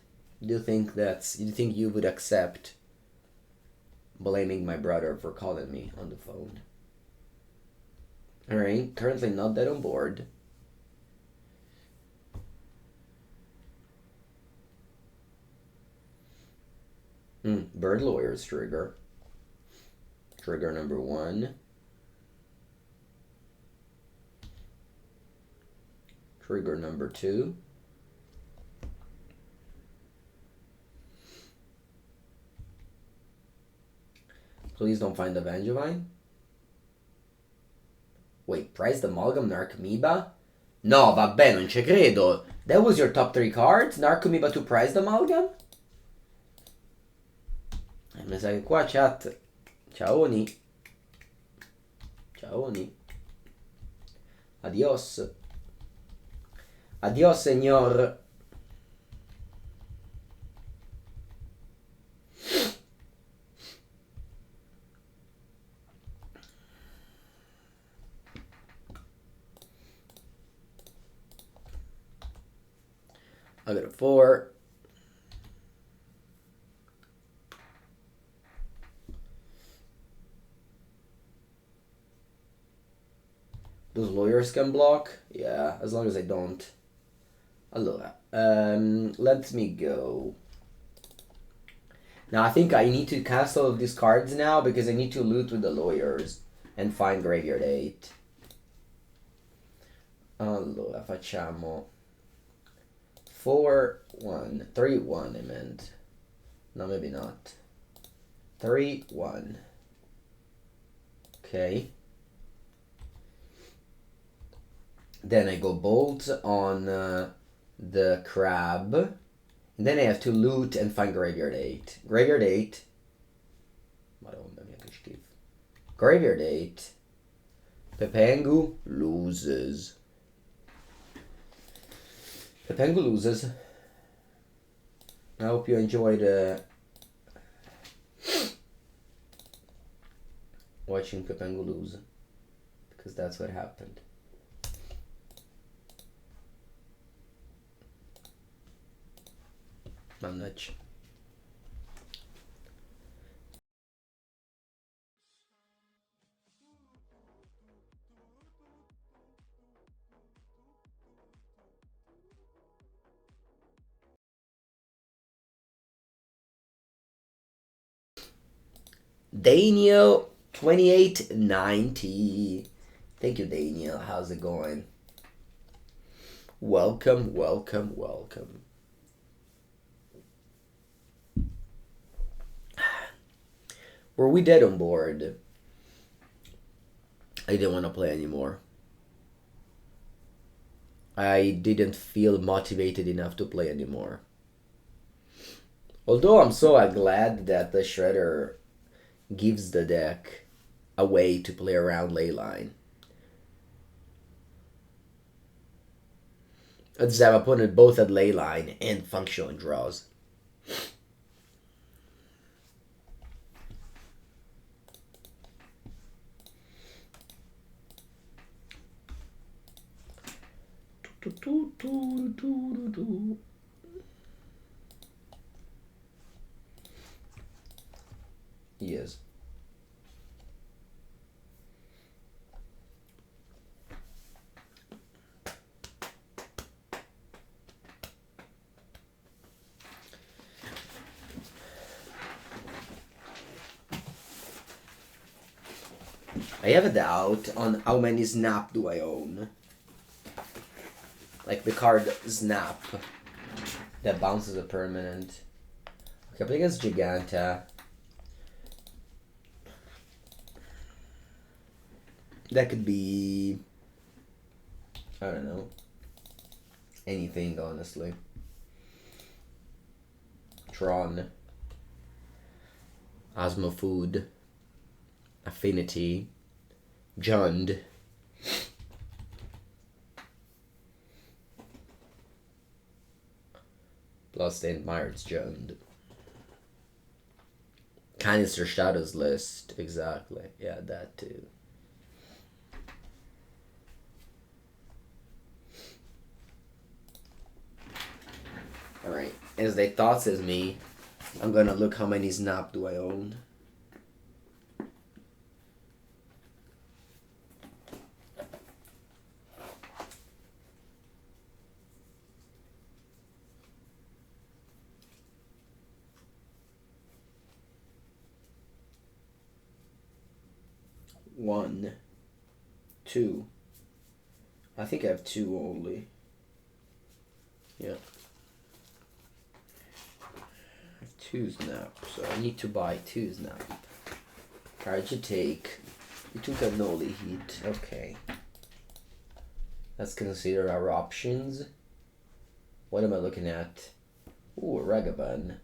Speaker 1: Do you think you would accept blaming my brother for calling me on the phone? Alright, currently not that on board. Bird Lawyer's trigger. Trigger number 1. Trigger number 2. Please don't find the Vengevine. Wait, Prize the Amalgam, Narcomoeba? No, vabbè, non ci credo. That was your top 3 cards? Narcomoeba to Prize the Amalgam? Mi sa che qua chat. Ciaoni. Ciaoni. Adios. Adios, señor. I got a 4. Those lawyers can block? Yeah, as long as I don't. Allora, let me go. Now I think I need to cancel these cards now because I need to loot with the lawyers and find Graveyard 8. Allora, facciamo 4-1. 3-1 I meant. No, maybe not. 3-1. Okay. Then I go bolt on the crab. And then I have to loot and find Graveyard 8. Graveyard 8. Madonna mia che schifo. Graveyard 8. Pepengu loses. Pepengu loses. I hope you enjoyed watching Pepengu lose. Because that's what happened. Mannaggia. Daniel 2890. Thank you, Daniel. How's it going? Welcome, welcome, welcome. Were we dead on board? I didn't want to play anymore. I didn't feel motivated enough to play anymore. Although I'm so glad that the Shredder gives the deck a way to play around Leyline. Let's have opponent both at Leyline and functional draws. Yes. I have a doubt on how many Snap do I own. Like the card Snap that bounces a permanent. Okay, I play against Giganta. That could be, I don't know, anything honestly. Tron, Osmo Food, Affinity, Jund. Bloodstained Mire's Jund. Canister Shadows list, exactly. Yeah, that too. Alright, as they thoughts as me, I'm gonna look how many Snap do I own. One, two. I think I have two only. Yeah. I have two Snap, so I need to buy two Snap. Alright, you take. You took Unholy Heat. Okay. Let's consider our options. What am I looking at? Ooh, a Ragavan.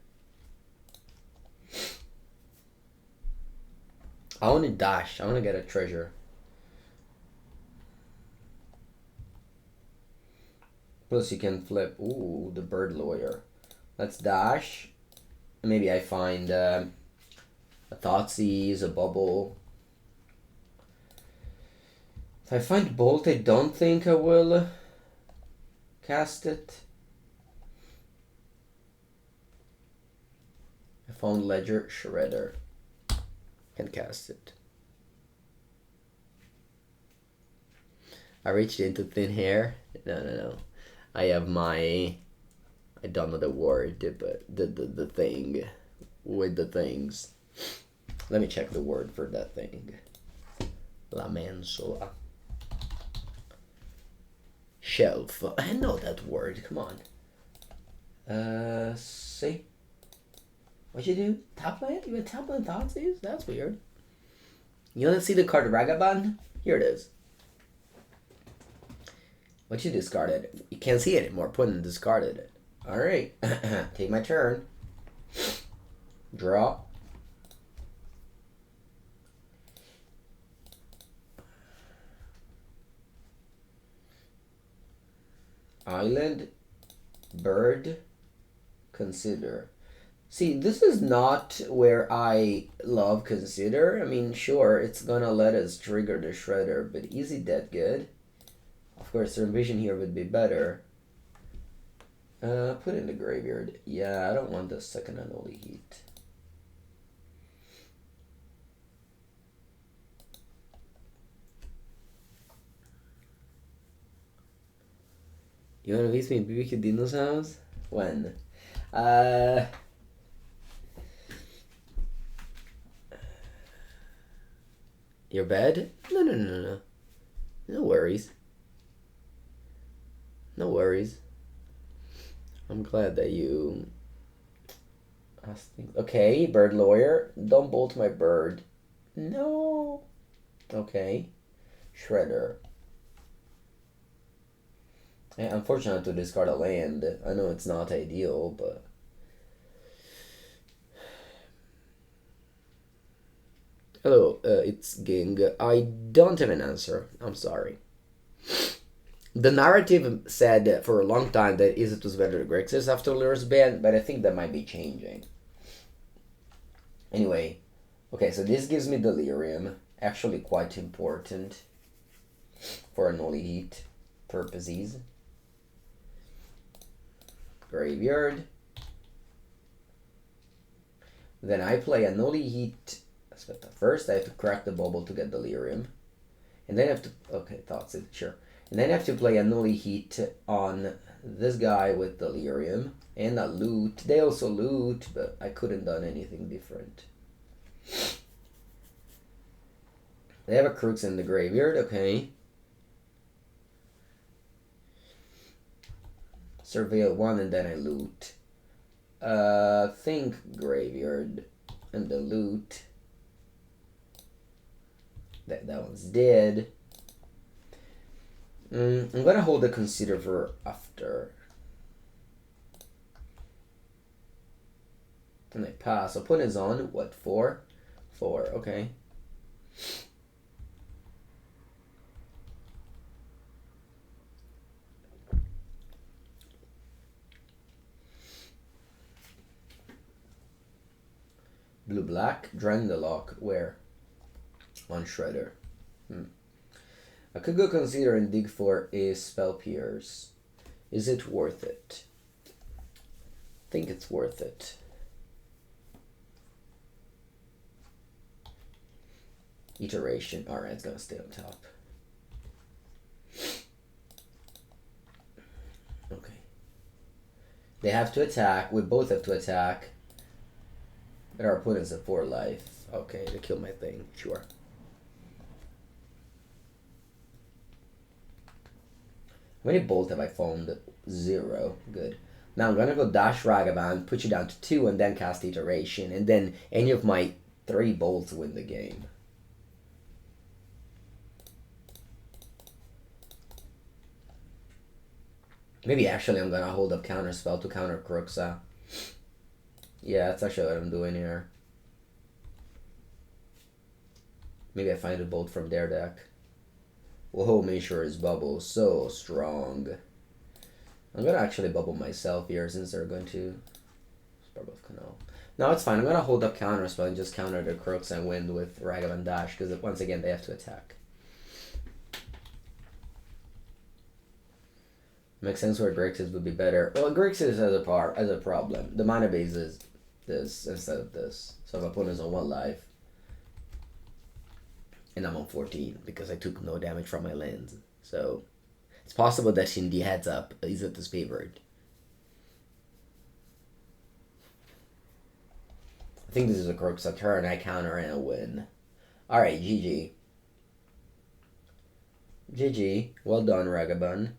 Speaker 1: I want to dash. I want to get a treasure. Plus you can flip. Ooh, the Bird Lawyer. Let's dash. Maybe I find a Thoughtseize, a Bauble. If I find Bolt, I don't think I will cast it. I found Ledger Shredder. Can cast it. I reached into thin air. No. I have my... I don't know the word, but the thing with the things. Let me check the word for that thing. La mensola. Shelf. I know that word. Come on. See? What you do? Top land? You went top land Thoughtseize? That's weird. You wanna see the card Ragavan? Here it is. What you discarded? You can't see it anymore. Put in discarded it. Alright. Take my turn. Draw. Island. Bird. Consider. See, this is not where I love consider. I mean, sure, it's gonna let us trigger the Shredder, but is it that good? Of course, the vision here would be better. Put in the graveyard. Yeah, I don't want the second Unholy Heat. You wanna visit me BBQ Dino's house? When? Your bed? No. No worries. No worries. I'm glad that you asked things. Okay, bird lawyer. Don't bolt my bird. No. Okay. Shredder. Yeah, unfortunately, to discard a land. I know it's not ideal, but... Hello, it's Ging. I don't have an answer. I'm sorry. The narrative said for a long time that Izzet was better than Grixis after Lura's ban, but I think that might be changing. Anyway, okay, so this gives me Delirium. Actually quite important for Unholy Heat purposes. Graveyard. Then I play Unholy Heat. First I have to crack the Bauble to get Delirium. And then I have to... Okay, Thoughtseize, sure. And then I have to play Unholy Heat on this guy with Delirium. And a loot. They also loot, but I couldn't done anything different. They have a Crooks in the graveyard, okay. Surveil one and then I loot. Think graveyard and the loot. That one's dead. I'm gonna hold the Consider for after. And I pass. Opponent is on. What, 4? 4, okay. Blue-black. Drain the lock. Where? On Shredder. I could go Consider and dig for a Spell Pierce. Is it worth it? I think it's worth it. Iteration. Alright, it's gonna stay on top. Okay. They have to attack. We both have to attack. But our opponent's at 4 life. Okay, to kill my thing. Sure. How many bolts have I found? 0. Good. Now I'm gonna go dash Ragavan, put you down to 2, and then cast Iteration. And then any of my 3 bolts win the game. Maybe actually I'm gonna hold up Counterspell to counter Crooks. Yeah, that's actually what I'm doing here. Maybe I find a bolt from their deck. Whoa, Mishra's Bauble, so strong. I'm gonna actually bubble myself here since they're going to Spirebluff Canal. No, it's fine. I'm gonna hold up Counterspell and just counter the Crooks and win with Ragavan Dash because once again they have to attack. Makes sense where Grixis would be better. Well, Grixis has a problem. The mana base is this instead of this. So if opponent's on 1 life, and I'm on 14 because I took no damage from my lands. So it's possible that in the heads up, Islet is favored. I think this is a Crux of turn. I counter and a win. Alright, GG. GG. Well done, Ragavan.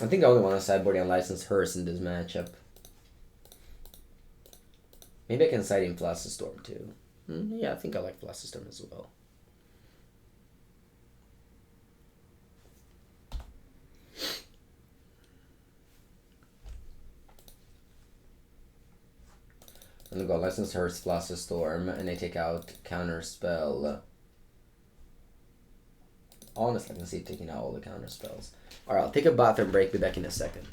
Speaker 1: I think I only want to sideboard and license Hearse in this matchup. Maybe I can side in Flusterstorm too. Yeah, I think I like Flusterstorm as well. I'm gonna go license Hearse, Flusterstorm, and I take out Counterspell. Honestly, I can see taking out all the Counterspells. Alright, I'll take a bathroom break, be back in a second.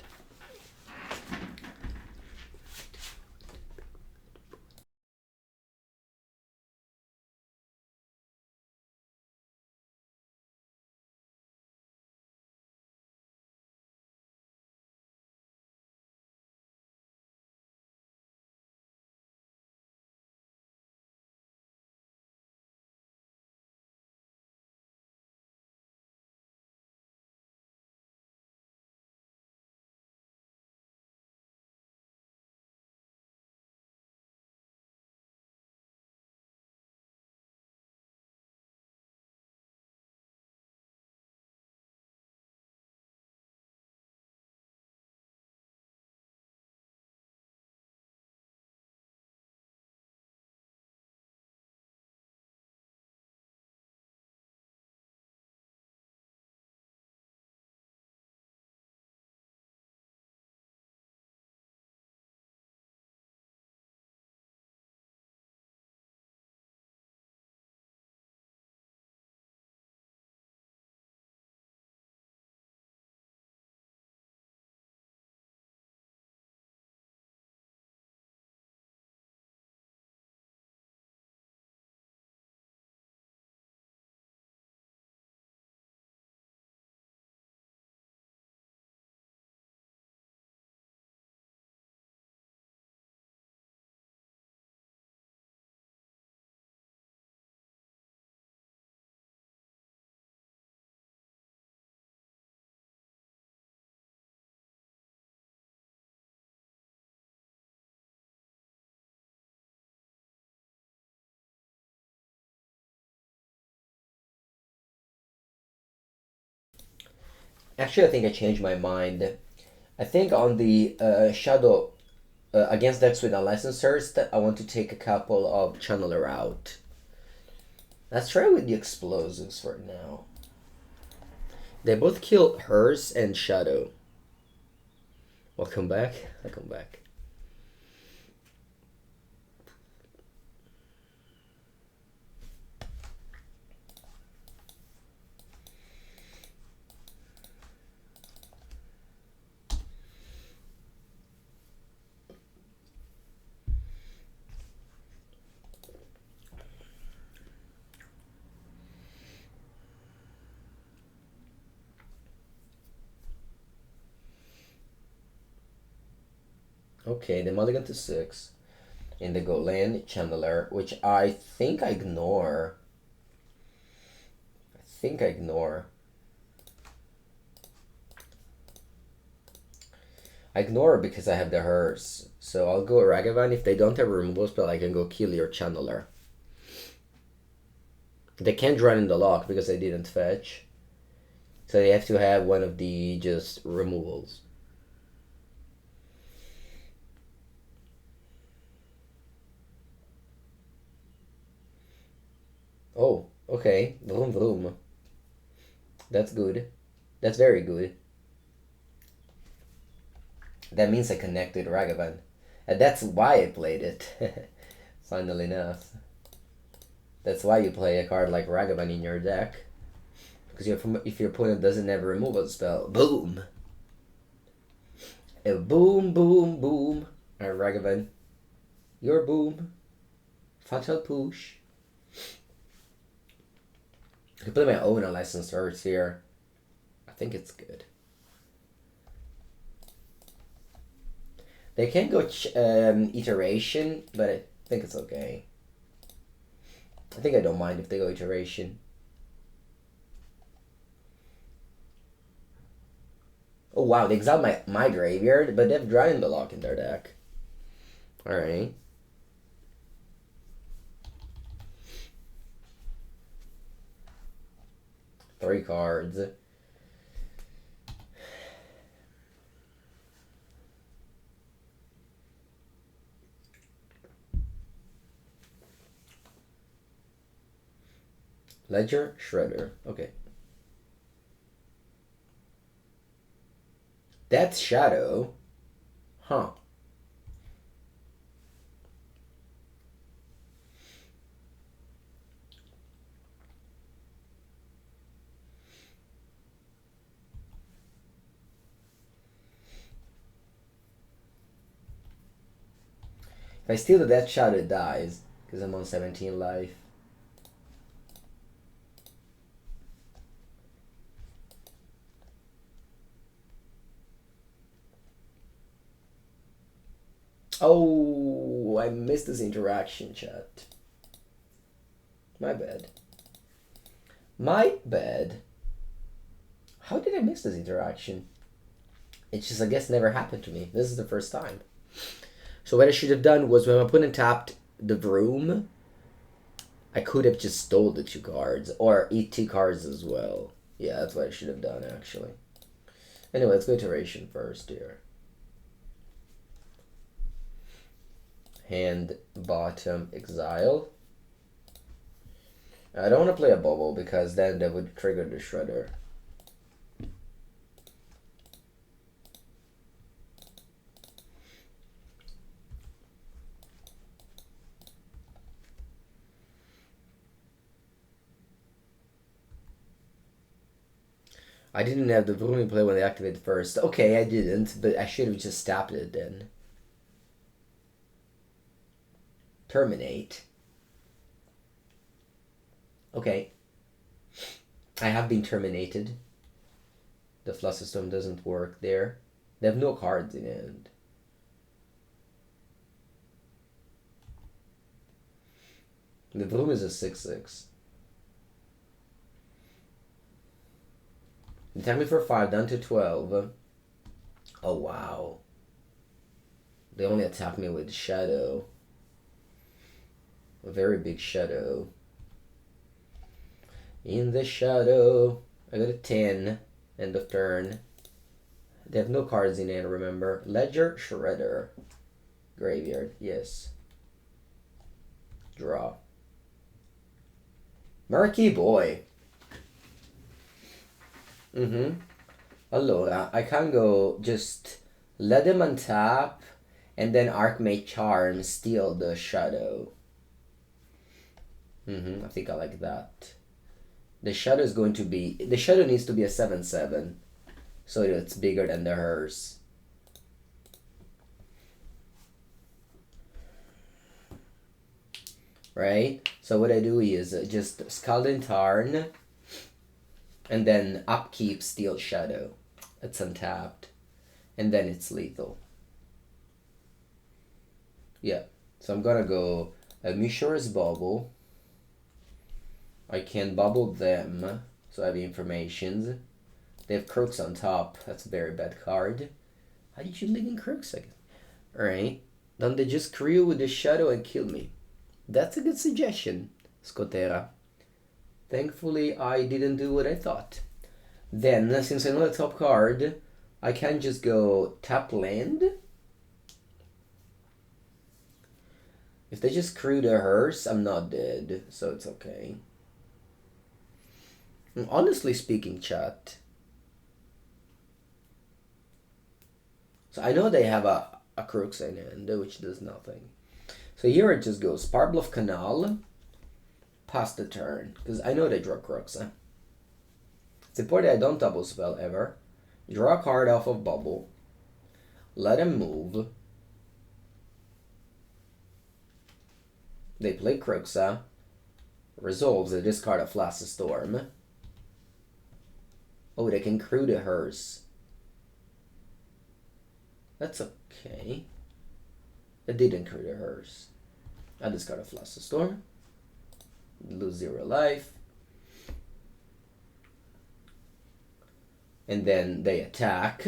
Speaker 1: Actually, I think I changed my mind. I think on the Shadow against decks with unlicensed, that I want to take a couple of Channeler out. Let's try with the Explosives for now. They both kill Hearse and Shadow. Welcome back. Welcome back. Okay, the mulligan to 6. And they go land Channeler, which I think I ignore. I ignore because I have the Hearse. So I'll go Ragavan. If they don't have a removal spell, I can go kill your Channeler. They can't run in the lock because they didn't fetch. So they have to have one of the just removals. Oh, okay. Vroom vroom. That's good. That's very good. That means I connected Ragavan. And that's why I played it. Funnily enough. That's why you play a card like Ragavan in your deck. Because if your opponent doesn't have a removal spell, boom! A boom, boom, boom. Alright, Ragavan. Your boom. Fatal push. I can play my own unlicensed Earth here. I think it's good. They can go iteration, but I think it's okay. I think I don't mind if they go iteration. Oh wow, they exiled my graveyard, but they have Dryinblock in their deck. Alright. Three cards. Ledger, Shredder. Okay. That's Shadow. Huh. If I steal the Death Shadow, it dies. Because I'm on 17 life. Oh, I missed this interaction, chat. My bad. My bad. How did I miss this interaction? It just, I guess, never happened to me. This is the first time. So what I should have done was when my opponent tapped the Vroom, I could have just stole the 2 cards. Or eat 2 cards as well. Yeah, that's what I should have done, actually. Anyway, let's go iteration first here. Hand, bottom, exile. I don't want to play a Bauble because then that would trigger the Shredder. I didn't have the Vroom in play when they activated first. Okay, I didn't, but I should have just tapped it then. Terminate. Okay. I have been terminated. The Flusterstorm doesn't work there. They have no cards in hand. The Vroom is a 6/6. They attack me for 5, down to 12. Oh wow. They only attack me with Shadow. A very big Shadow. In the Shadow. I got a 10. End of turn. They have no cards in hand, remember. Ledger, Shredder. Graveyard, yes. Draw. Murky boy. Allora, I can go just let them untap and then Archmage Charm steal the Shadow. I think I like that. The Shadow is going to be... The Shadow needs to be a 7/7. So it's bigger than the hers. Right? So what I do is just Scalding Tarn. And then upkeep steal Shadow. It's untapped. And then it's lethal. Yeah. So I'm gonna go Mishra's Bauble. I can bubble them. So I have informations. They have Crooks on top. That's a very bad card. How did you live in Crooks again? Alright. Then they just crew with the Shadow and kill me. That's a good suggestion, Scotera. Thankfully, I didn't do what I thought. Then, since I know the top card, I can just go tap land. If they just crew the hearse, I'm not dead, so it's okay. And honestly speaking, chat. So I know they have a Crooks in hand, which does nothing. So here it just goes Spirebluff Canal. Pass the turn, because I know they draw Crooks. It's important I don't double spell ever. Draw a card off of Bauble. Let him move. They play Crooks. Resolves, they discard a Flusterstorm. Oh, they can crew the hearse. That's okay. They didn't crew the hearse. I discard a Flusterstorm. lose 0 life. And then they attack.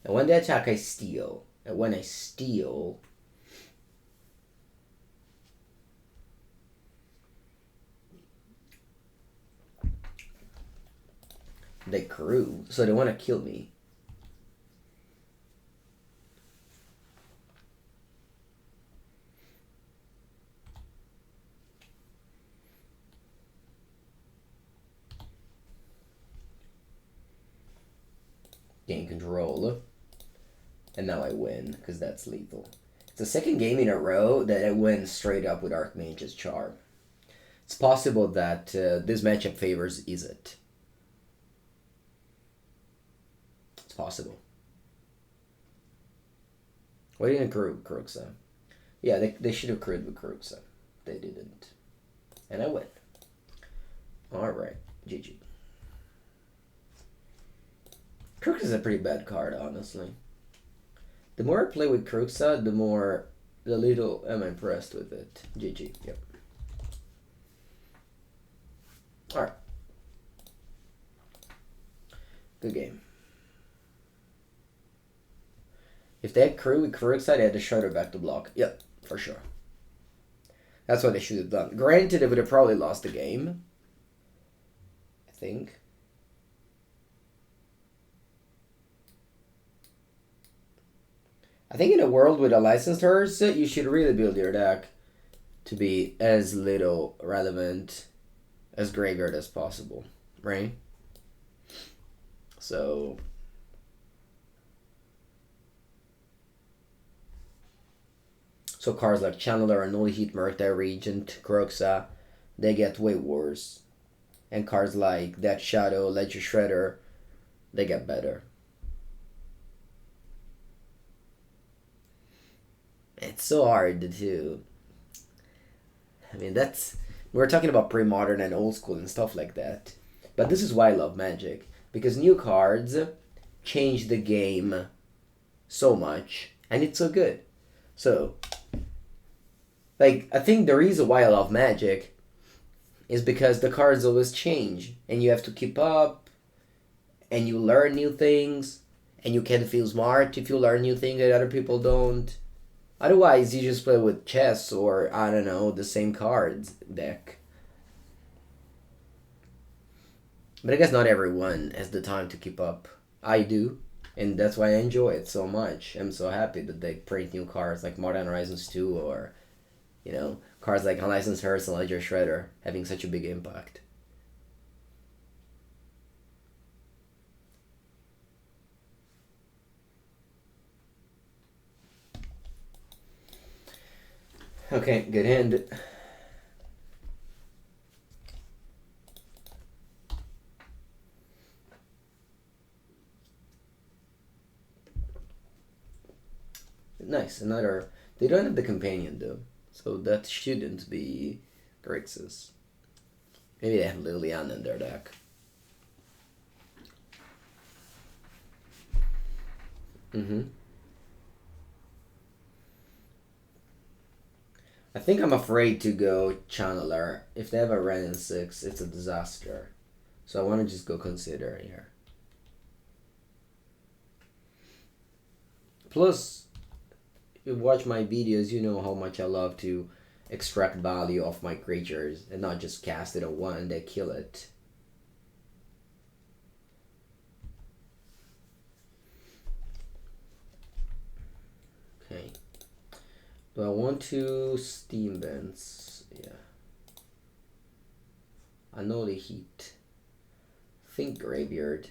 Speaker 1: And when they attack, I steal. And when I steal, they crew. So they want to kill me. Gain control. And now I win, because that's lethal. It's the second game in a row that I win straight up with Archmage's Charm. It's possible that this matchup favors Izzet. It's possible. Why didn't accrue Kruxa? Yeah, they should have accrued with Kruxa. They didn't. And I win. Alright, GG. Kruxa is a pretty bad card, honestly. The more I play with Kruxa, the little am I impressed with it. GG, yep. Alright. Good game. If they had crew with Kruxa, they had to Shredder back to block. Yep, for sure. That's what they should have done. Granted, they would have probably lost the game. I think. I think in a world with a licensed horse, you should really build your deck to be as little relevant as graveyard as possible, right? So cards like Channeler, Unholy Heat, Murktide Regent, Kruxa, they get way worse. And cards like Death Shadow, Ledger Shredder, they get better. It's so hard to... I mean, we're talking about pre-modern and old school and stuff like that. But this is why I love Magic. Because new cards change the game so much. And it's so good. So, like, I think the reason why I love Magic is because the cards always change. And you have to keep up. And you learn new things. And you can feel smart if you learn new things that other people don't. Otherwise, you just play with chess or, I don't know, the same cards deck. But I guess not everyone has the time to keep up. I do. And that's why I enjoy it so much. I'm so happy that they print new cards like Modern Horizons 2 or, you know, cards like Unlicensed Hearse and Ledger Shredder having such a big impact. Okay, good hand. Nice, another... They don't have the companion though, so that shouldn't be Grixis. Maybe they have Liliana in their deck. I think I'm afraid to go Channeler. If they have a Ren in 6, it's a disaster. So I want to just go Consider here. Plus, if you watch my videos, you know how much I love to extract value off my creatures and not just cast it on one and they kill it. Okay. Do I want to Steam Vents? Yeah. Unholy Heat. Think Graveyard.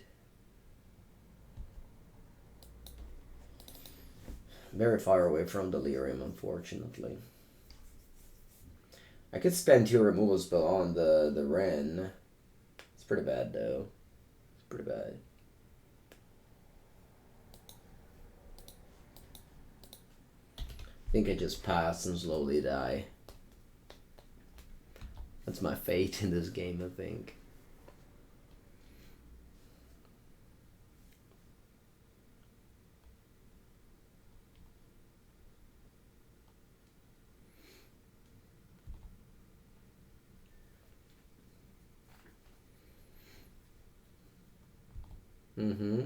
Speaker 1: Very far away from Delirium, unfortunately. I could spend 2 removal spell on the Ren. It's pretty bad though. It's pretty bad. I think I just pass and slowly die. That's my fate in this game, I think. Mm-hmm.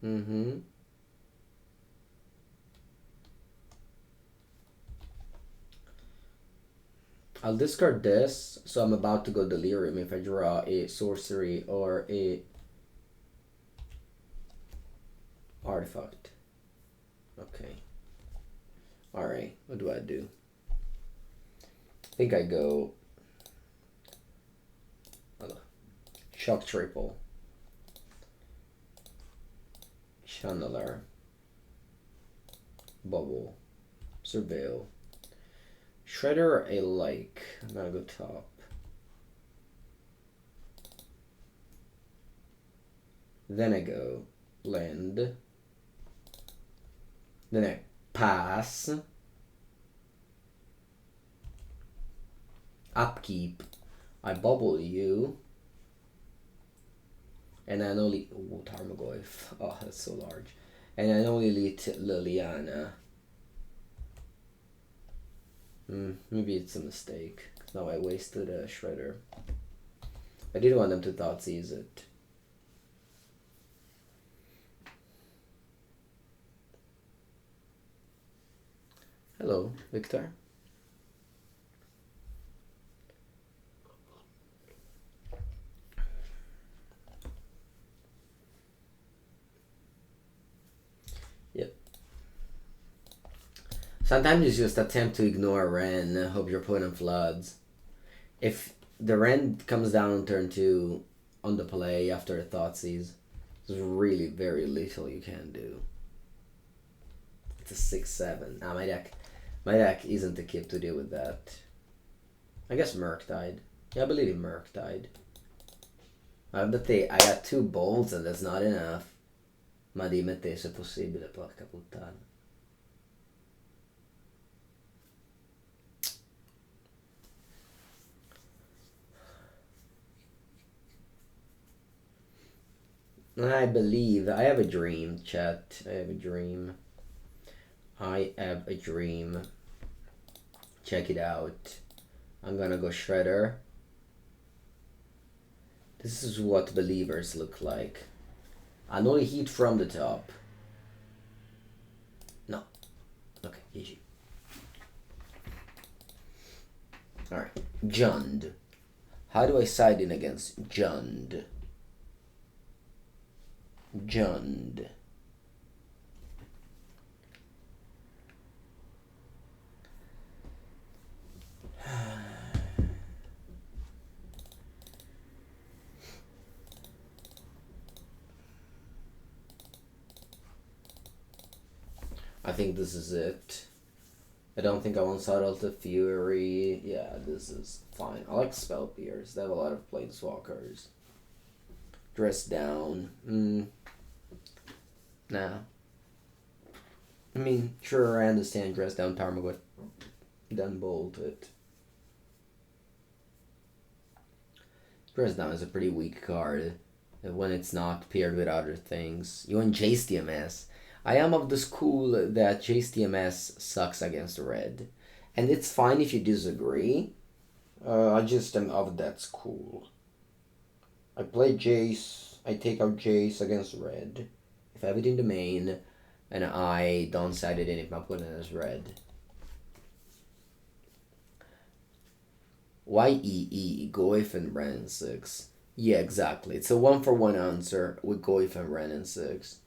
Speaker 1: Mm-hmm. I'll discard this, so I'm about to go Delirium if I draw a sorcery or a artifact. Okay. Alright, what do I do? I think I go Shock Triple, Channeler, Bauble, Surveil, Shredder. I like. I'm gonna go top. Then I go land. Then I pass. Upkeep. I bubble you. And I only. Ooh, Tarmogoyf. Oh, that's so large. And I only elite Liliana. Maybe it's a mistake. Now I wasted a Shredder. I didn't want them to Thoughtseize it. Hello, Victor. Yep. Sometimes you just attempt to ignore Ren, hope your opponent floods. If the Ren comes down on turn 2 on the play after a Thoughtseize, there's really very little you can do. It's a 6/7. Ah, my deck isn't equipped to deal with that. I guess Murktide. Yeah, I believe in Murktide. I got 2 bolts and that's not enough. Ma dimmi te se è possibile, porca puttana. I believe. I have a dream, chat. I have a dream. I have a dream. Check it out. I'm gonna go Shredder. This is what believers look like. Unholy Heat from the top. No. Okay, GG. Alright. Jund. How do I side in against Jund? Jund. I think this is it. I don't think I want Subtlety Fury. Yeah, this is fine. I like Spell Pierce. They have a lot of Planeswalkers. Dress Down. Nah. I mean, sure, I understand Dress Down Tarmogoyf. Then bolt it. Dress Down is a pretty weak card when it's not paired with other things. You want Jace TMS. I am of the school that Jace TMS sucks against red. And it's fine if you disagree. I just am of that school. I play Jace. I take out Jace against red. If I have it in the main, and I don't side it in if my opponent is red. YEE, Goyf and Ren in 6. Yeah, exactly. It's a 1-for-1 answer with Goyf and Ren in 6.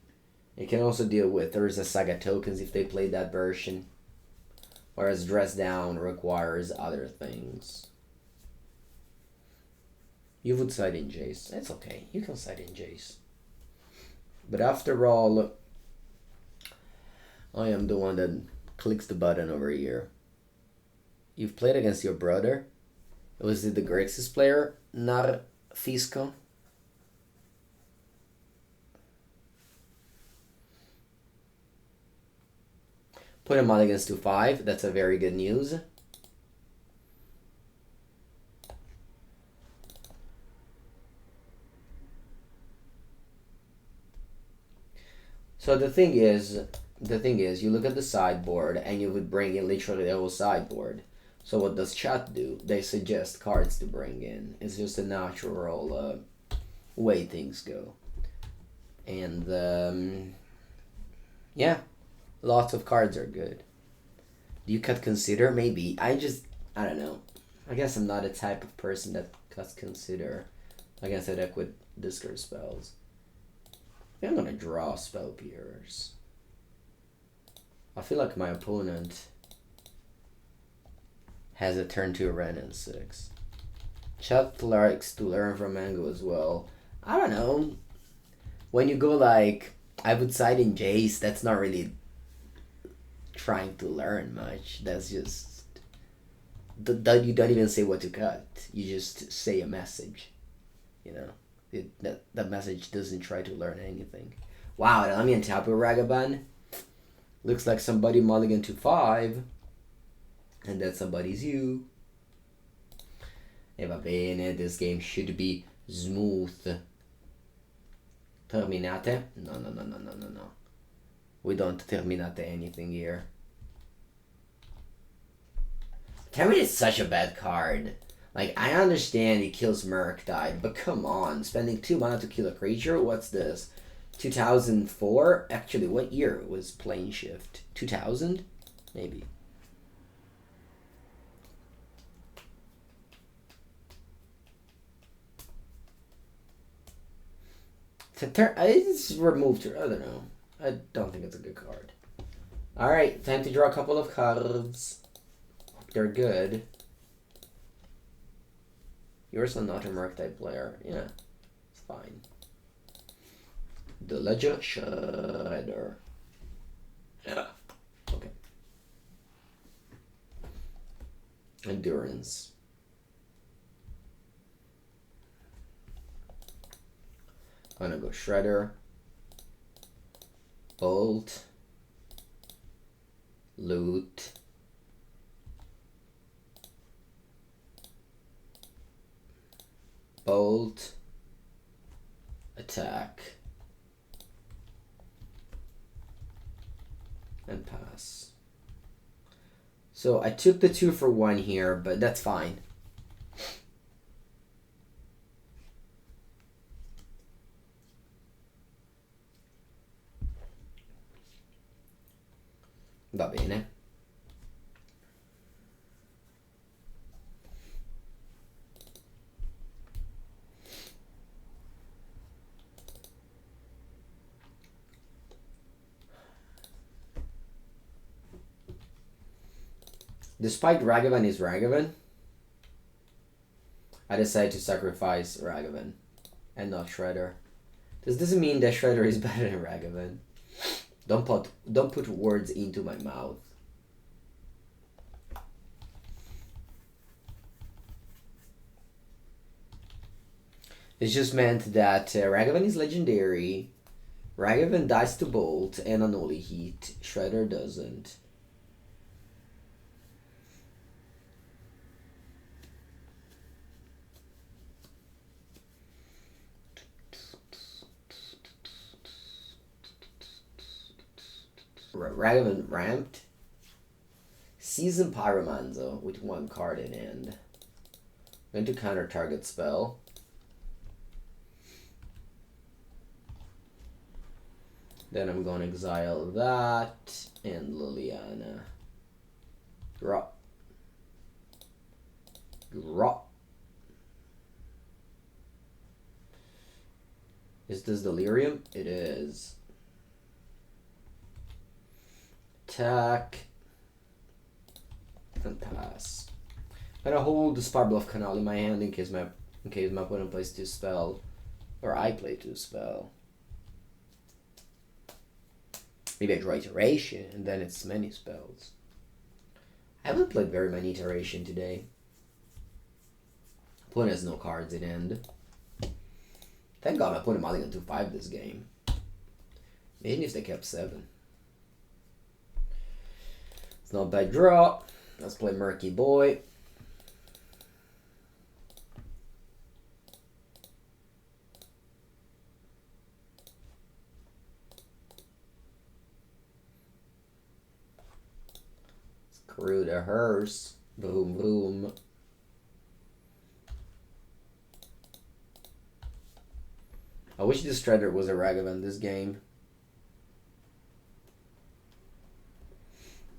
Speaker 1: You can also deal with Urza Saga tokens if they play that version. Whereas Dress Down requires other things. You would side in Jace. It's okay. You can side in Jace. But after all, I am the one that clicks the button over here. You've played against your brother? Was it the Grixis player? Narfisco? Put him on against 2-5. That's a very good news. So the thing is, you look at the sideboard and you would bring in literally the whole sideboard. So what does chat do? They suggest cards to bring in. It's just a natural way things go. And yeah, lots of cards are good. Do you cut Consider? Maybe. I don't know. I guess I'm not a type of person that cuts Consider. I guess I deck with discard spells. I think I'm gonna draw Spell Pierce. I feel like my opponent has a turn 2 Ren and 6. Chat likes to learn from Mango as well. I don't know. When you go like, I would side in Jace, that's not really trying to learn much. That's just, you don't even say what to cut. You just say a message. You know, that message doesn't try to learn anything. Wow, let me untap with Ragavan. Looks like somebody mulligan to 5. And that somebody's you. E va bene, this game should be smooth. Terminate? No. We don't terminate anything here. Terminate is such a bad card. Like, I understand it kills Murktide, but come on. Spending 2 mana to kill a creature? What's this? 2004? Actually, what year was Plane Shift? 2000? Maybe. I just removed her. I don't know. I don't think it's a good card. Alright, time to draw a couple of cards. They're good. You're also not a Murktide player. Yeah, it's fine. The Ledger Shredder. Yeah. Okay. Endurance. I'm gonna go Shredder, Bolt, Loot, Bolt, Attack, and pass. So I took the 2 for 1 here, but that's fine. Va bene. Despite Ragavan is Ragavan, I decided to sacrifice Ragavan and not Shredder. This doesn't mean that Shredder is better than Ragavan. Don't put words into my mouth. It's just meant that Ragavan is legendary. Ragavan dies to Bolt and Unholy Heat. Shredder doesn't. Ragavan ramped. Season Pyromancer with 1 card in hand. Going to counter target spell. Then I'm going to exile that and Liliana. Draw. Is this Delirium? It is. Attack and pass. I'm gonna hold the Spirebluff Canal in my hand in case my opponent plays 2 spell, or I play 2 spell. Maybe I draw Iteration and then it's many spells. I haven't played very many Iteration today. Opponent has no cards in hand. Thank God my opponent mulligan to 5 this game. Imagine if they kept 7. It's not a bad draw. Let's play Murky Boy. Screw the hearse. Vroom, vroom. I wish this Shredder was a Ragavan this game.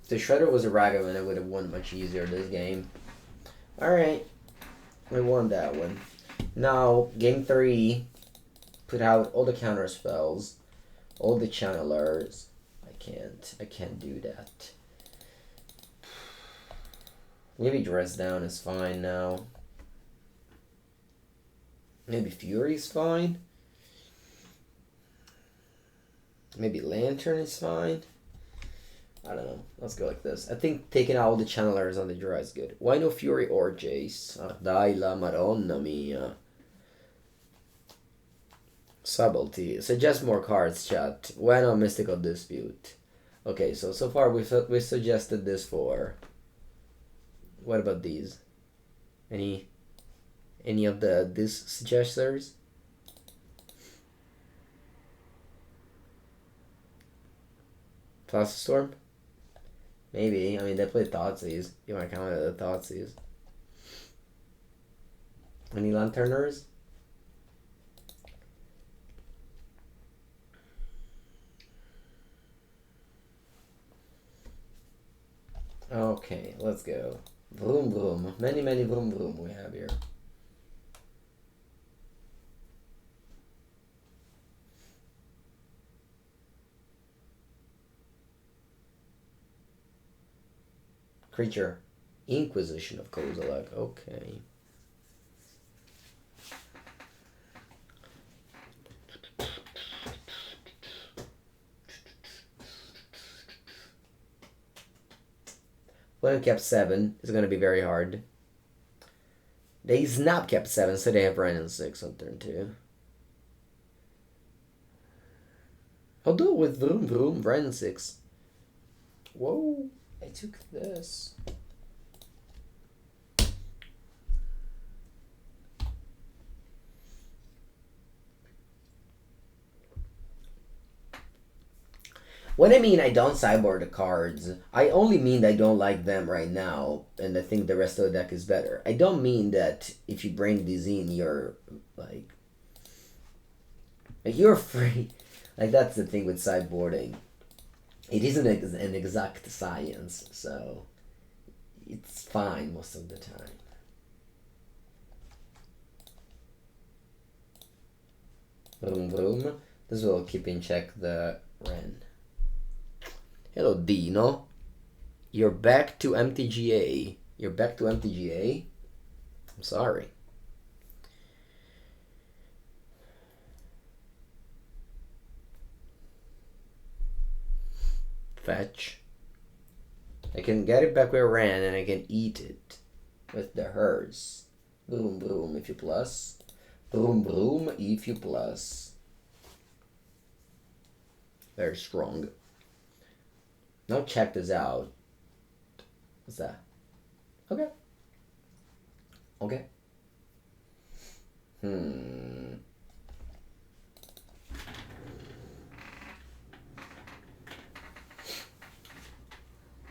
Speaker 1: If the Shredder was a Ragavan, I would have won much easier this game. Alright. I won that one. Now, game 3. Put out all the counter spells. All the channelers. I can't do that. Maybe Dress Down is fine now. Maybe Fury's fine. Maybe Lantern is fine. I don't know. Let's go like this. I think taking out all the channelers on the draw is good. Why no Fury or Jace? Ah, dai la madonna mia. Subtlety. Suggest more cards, chat. Why not Mystical Dispute? Okay, so far we suggested this for. What about these? Any of these suggestors? Flusterstorm? Maybe. I mean, they play Thoughtseize. You want to count it as Thoughtseize. Any Lanterners? Okay, let's go. Vroom vroom. Many vroom vroom we have here. Creature. Inquisition of Kozilek. Okay. When kept 7 is going to be very hard. They snap kept 7, so they have Ren and 6 on turn 2. Although with Vroom Vroom, Ren 6. Whoa, I took this. When I mean I don't sideboard the cards, I only mean I don't like them right now, and I think the rest of the deck is better. I don't mean that if you bring these in, you're like you're free. Like, that's the thing with sideboarding. It isn't an exact science, so it's fine most of the time. Vroom vroom. This will keep in check the Ren. Hello, Dino. You're back to MTGA. You're back to MTGA? I'm sorry. Fetch. I can get it back where it ran, and I can eat it with the hers. Boom, boom, if you plus. Boom, boom, if you plus. Very strong. Now check this out. What's that? Okay. Okay.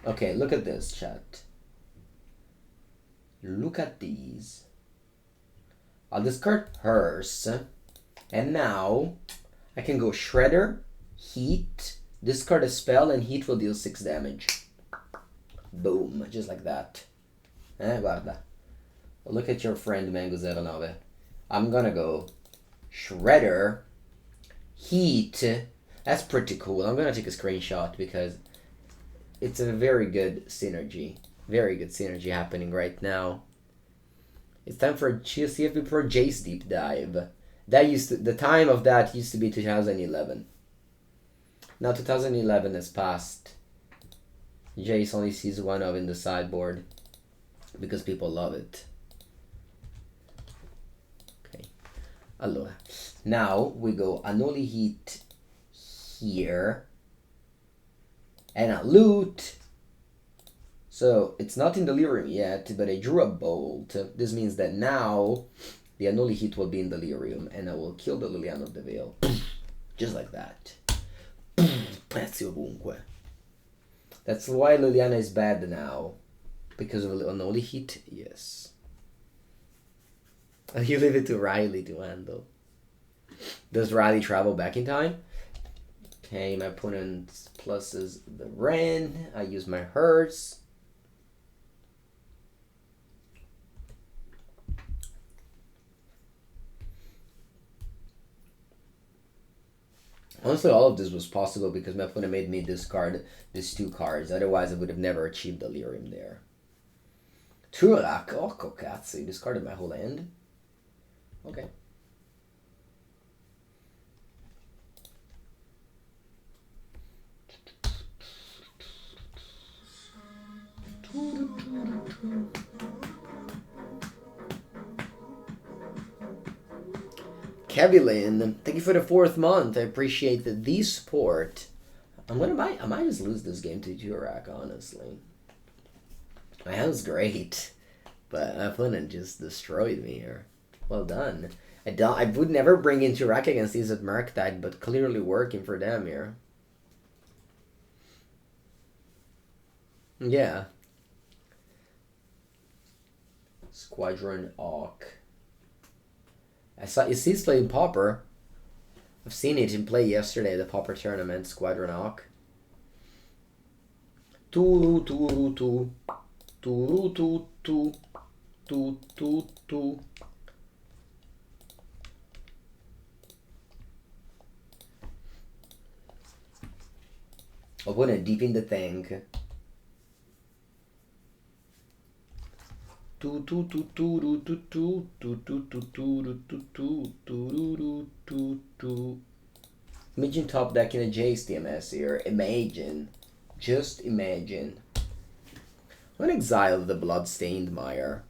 Speaker 1: Okay, look at this, chat. Look at these. I'll discard hers. And now I can go Shredder, Heat, discard a spell, and Heat will deal 6 damage. Boom, just like that. Guarda. Look at your friend Mango 09. I'm gonna go Shredder, Heat. That's pretty cool. I'm gonna take a screenshot because it's a very good synergy. Very good synergy happening right now. It's time for CFB Pro Jace deep dive. That used to, the time of that used to be 2011. Now 2011 has passed. Jace only sees one of in the sideboard because people love it. Okay. Allora. Now we go Unholy Heat here. And a loot. So it's not in Delirium yet, but I drew a Bolt. This means that now the Unholy Heat will be in Delirium, and I will kill the Liliana of the Veil. Just like that. Pezzi ovunque. That's why Liliana is bad now. Because of Unholy Heat, yes. You leave it to Riley to handle. Does Riley travel back in time? Okay, my opponent pluses the Ren. I use my Hertz. Honestly, all of this was possible because my opponent made me discard these 2 cards. Otherwise, I would have never achieved Delirium there. Turak, oh, Kokatsu. You discarded my whole hand. Okay. Kevin, thank you for the 4th month. I appreciate the support. I might just lose this game to Turak, honestly. My hand's great, but my opponent just destroyed me here. Well done. I would never bring in Turak against these at Murktide, but clearly working for them here. Yeah. Squadron Orc. I saw you see he's playing Pauper. I've seen it in play yesterday at the Pauper tournament, Squadron Orc. Two. Opponent deep in the tank. Imagine top deck in a Jace TMS here. Imagine. Just imagine. I'm gonna exile the Bloodstained Mire.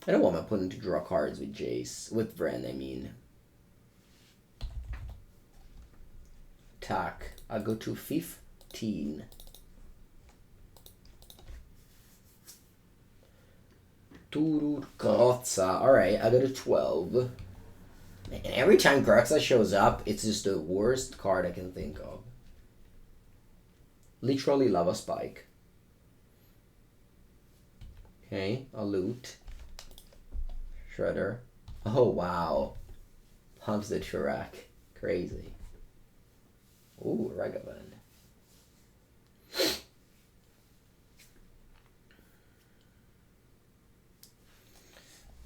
Speaker 1: I don't want my opponent to draw cards with Jace. With Vren, I mean. Attack. I'll go to 15. Grotza. Alright, I go to 12. And every time Grotza shows up, it's just the worst card I can think of. Literally Lava Spike. Okay, I'll loot. Shredder. Oh, wow. Pumps the Turak. Crazy. Ooh, Ragavan.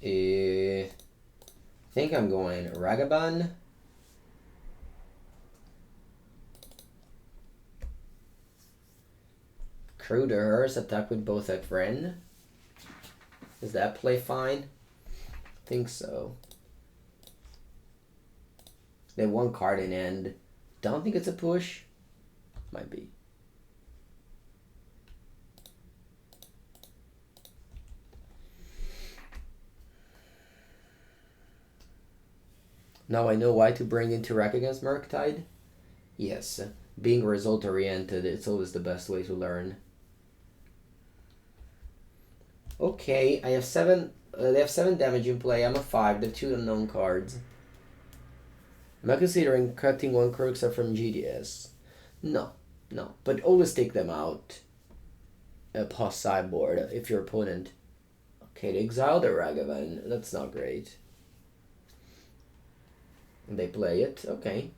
Speaker 1: I think I'm going Ragavan. Crew to Hearse, attack with both at Ren. Does that play fine? I think so. They have 1 card in end. Don't think it's a push. Might be. Now I know why to bring in Turak against Murktide. Yes, being result oriented, it's always the best way to learn. Okay, I have 7. They have 7 damage in play. I'm a 5. They have 2 unknown cards. Am I considering cutting 1 Crookstar from GDS? No. But always take them out. Pause sideboard if your opponent. Okay, they exile the Ragavan. That's not great. And they play it. Okay.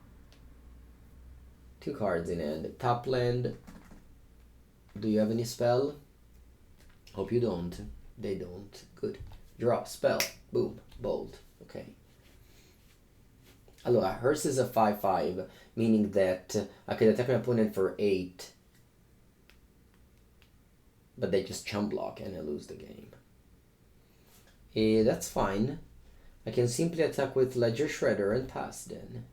Speaker 1: 2 cards in hand. Top land. Do you have any spell? Hope you don't. They don't. Good. Draw. Spell. Boom. Bolt. Okay. Allora, Hearse is a 5/5, meaning that I could attack my opponent for 8. But they just chump block and I lose the game. That's fine. I can simply attack with Ledger Shredder and pass then.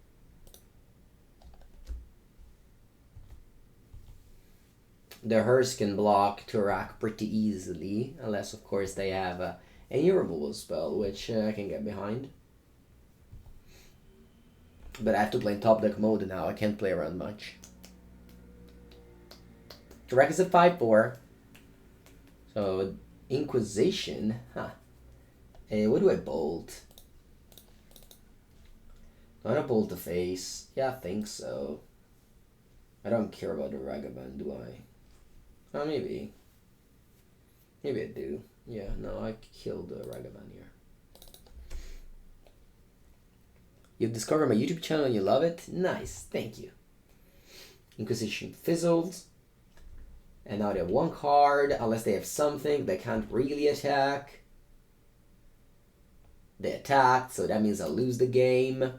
Speaker 1: The Hearse can block Turak pretty easily, unless of course they have any removal spell, which I can get behind. But I have to play in top deck mode now, I can't play around much. Turak is a 5/4. So, Inquisition, huh. What do I bolt? Not a bolt to face. Yeah, I think so. I don't care about the Ragavan, do I? Oh, maybe. Maybe I do. Yeah, no, I killed Ragavan here. You've discovered my YouTube channel and you love it? Nice, thank you. Inquisition fizzles. And now they have one card, unless they have something they can't really attack. They attacked, so that means I'll lose the game.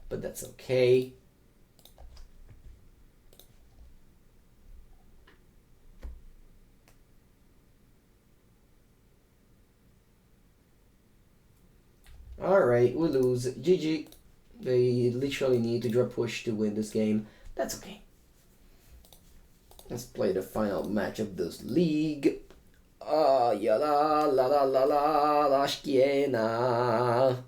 Speaker 1: But that's okay. Alright, we lose. GG. They literally need to draw push to win this game. That's okay. Let's play the final match of this league. Ah, ya la la la la la la schiena.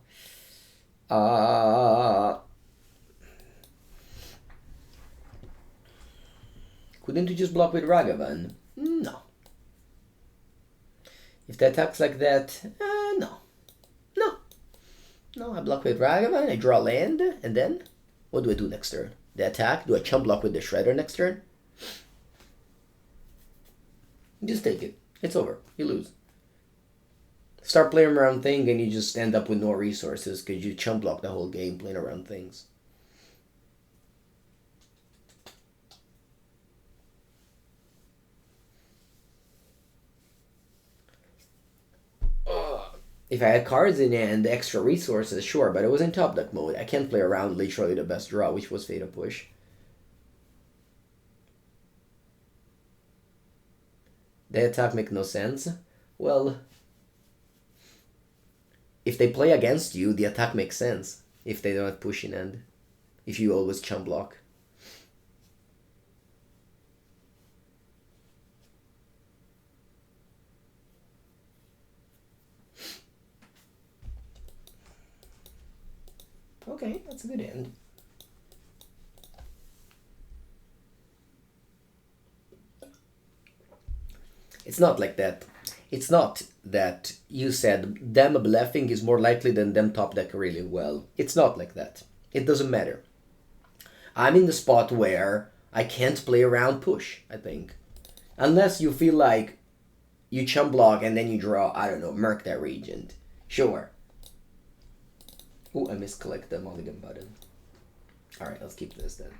Speaker 1: Couldn't you just block with Ragavan? No. If they attacks like that, no. No. No, I block with Ragavan, I draw land, and then what do I do next turn? They attack? Do I chump block with the Shredder next turn? Just take it. It's over. You lose. Start playing around thing and you just end up with no resources because you chump block the whole game playing around things. If I had cards in hand, extra resources, sure, but I was in top deck mode. I can't play around literally the best draw, which was Fatal Push. The attack make no sense. Well, if they play against you, the attack makes sense. If they don't have push in hand. If you always chump block. Okay, that's a good end. It's not like that. It's not that you said them bluffing is more likely than them top deck really well. It's not like that. It doesn't matter. I'm in the spot where I can't play around push, I think. Unless you feel like you chump block and then you draw, I don't know, Murktide Regent. Sure. Oh, I misclicked the mulligan button. Alright, let's keep this then.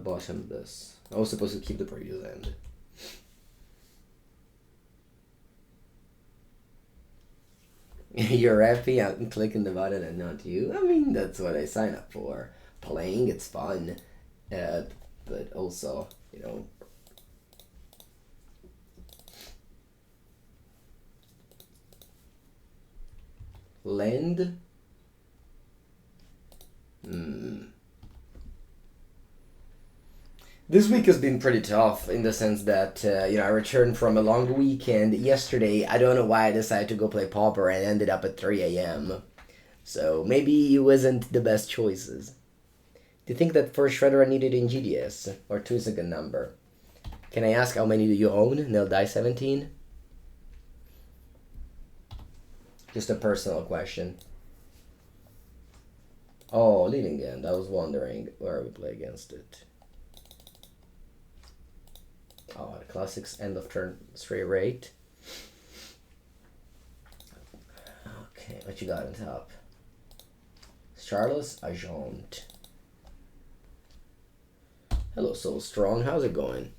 Speaker 1: Bottom this. I was supposed to keep the previous end. You're happy I'm clicking the button and not you? I mean, that's what I sign up for. Playing, it's fun. But also, you know... Land? This week has been pretty tough in the sense that, I returned from a long weekend. Yesterday, I don't know why I decided to go play Pauper and ended up at 3 a.m. So maybe it wasn't the best choices. Do you think that first Shredder I needed in GDS? Or 2 is a good number? Can I ask how many do you own? Nil Die 17? Just a personal question. Oh, Lillingand. I was wondering where we play against it. Oh, the classics end of turn straight rate. Okay, what you got on top? Charles Agent. Hello, Soul Strong. How's it going?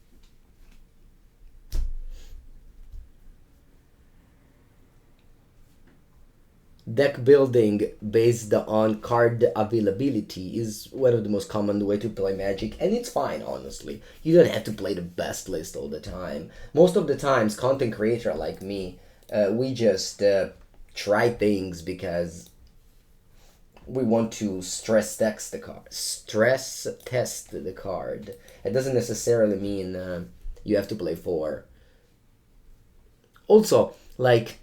Speaker 1: Deck building based on card availability is one of the most common way to play Magic, and it's fine, honestly. You don't have to play the best list all the time. Most of the times, content creator like me, we just try things because we want to stress test the card. Stress test the card. It doesn't necessarily mean you have to play 4. Also, like...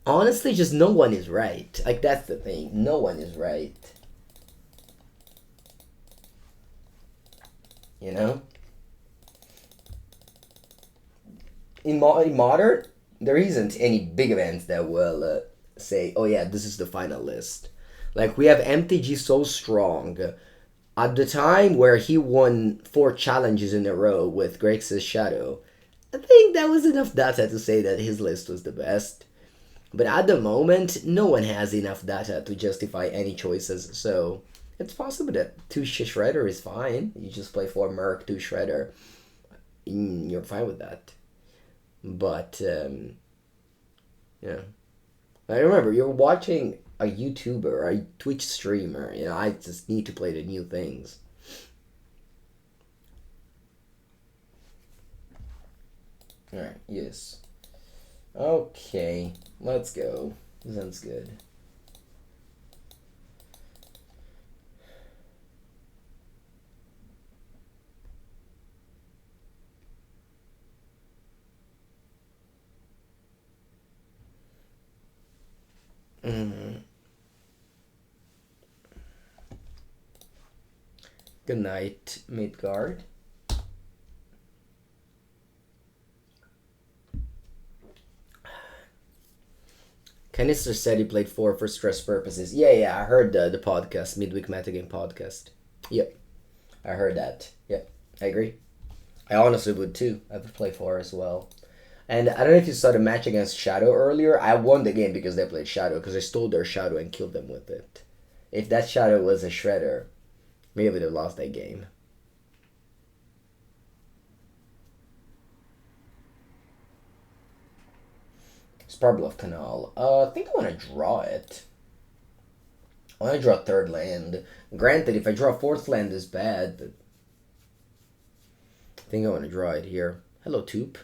Speaker 1: honestly, just no one is right. Like, that's the thing. No one is right. You know? In Modern, there isn't any big events that will say, oh yeah, this is the final list. Like, we have MTG so strong. At the time where he won 4 challenges in a row with Grixis Shadow, I think that was enough data to say that his list was the best. But at the moment, no one has enough data to justify any choices, so it's possible that 2 Shredder is fine. You just play 4 Merc, 2 Shredder. You're fine with that. But, yeah. I remember, you're watching a YouTuber, a Twitch streamer. You know, I just need to play the new things. Alright, yes. Okay, let's go. Sounds good. Good night, Midgard. Canister said he played 4 for stress purposes. Yeah, I heard the podcast, Midweek Metagame podcast. Yep, I heard that. Yep, I agree. I honestly would too. I would play 4 as well. And I don't know if you saw the match against Shadow earlier. I won the game because they played Shadow, because I stole their Shadow and killed them with it. If that Shadow was a Shredder, maybe I would have lost that game. Spirebluff Canal. I think I want to draw it. I want to draw a 3rd land. Granted, if I draw a 4th land is bad, but I think I want to draw it here. Hello, Toop.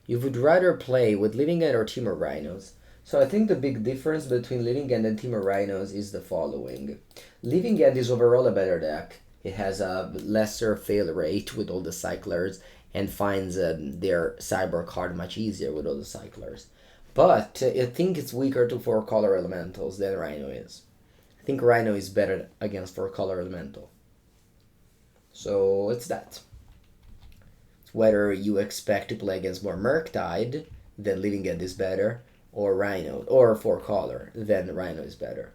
Speaker 1: You would rather play with Living End or Temur Rhinos. So I think the big difference between Living End and Temur Rhinos is the following. Living End is overall a better deck. It has a lesser fail rate with all the cyclers and finds their cyber card much easier with all the cyclers. But I think it's weaker to 4-color elementals than Rhino is. I think Rhino is better against 4-color elemental. So it's that. Whether you expect to play against more Murktide, then Living End is better, or Rhino, or 4-color, then Rhino is better.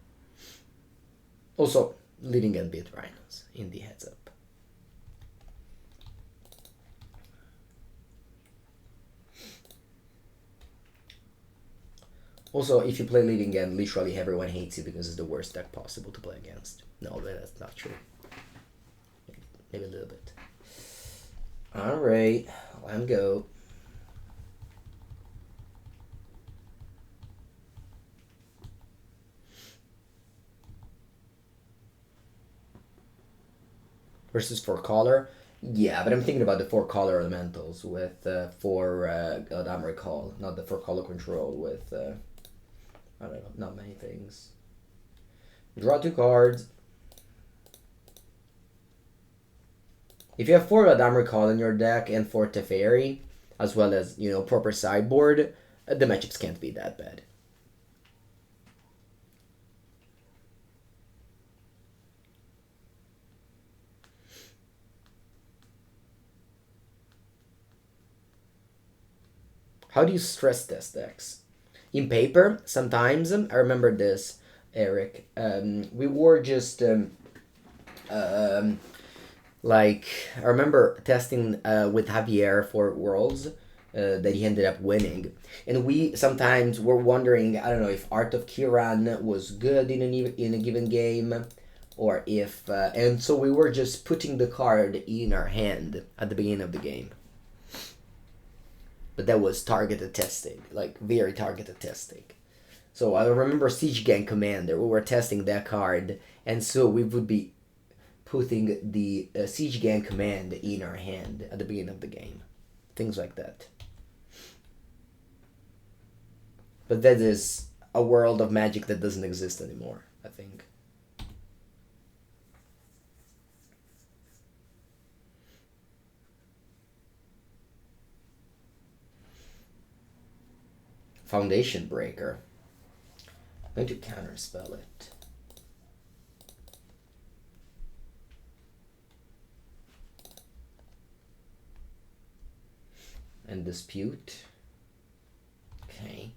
Speaker 1: Also, Living End beat Rhinos in the heads up. Also, if you play Living End, literally everyone hates you because it's the worst deck possible to play against. No, that's not true. Maybe a little bit. Alright, let's go. Versus 4-color? Yeah, but I'm thinking about the 4-color elementals with 4 Godam Recall, not the 4-color control with, I don't know, not many things. Draw 2 cards. If you have 4 Godam Recall in your deck and 4 Teferi, as well as, you know, proper sideboard, the matchups can't be that bad. How do you stress test decks? In paper, sometimes, I remember this, Eric, we were just, like, I remember testing with Javier for Worlds that he ended up winning. And we sometimes were wondering, I don't know, if Art of Kiran was good in a given game, or if, and so we were just putting the card in our hand at the beginning of the game. But that was targeted testing, like very targeted testing. So I remember Siege Gang Commander, we were testing that card, and so we would be putting the Siege Gang command in our hand at the beginning of the game. Things like that. But that is a world of Magic that doesn't exist anymore, I think. Foundation Breaker. I'm going to counterspell it. And dispute. Okay.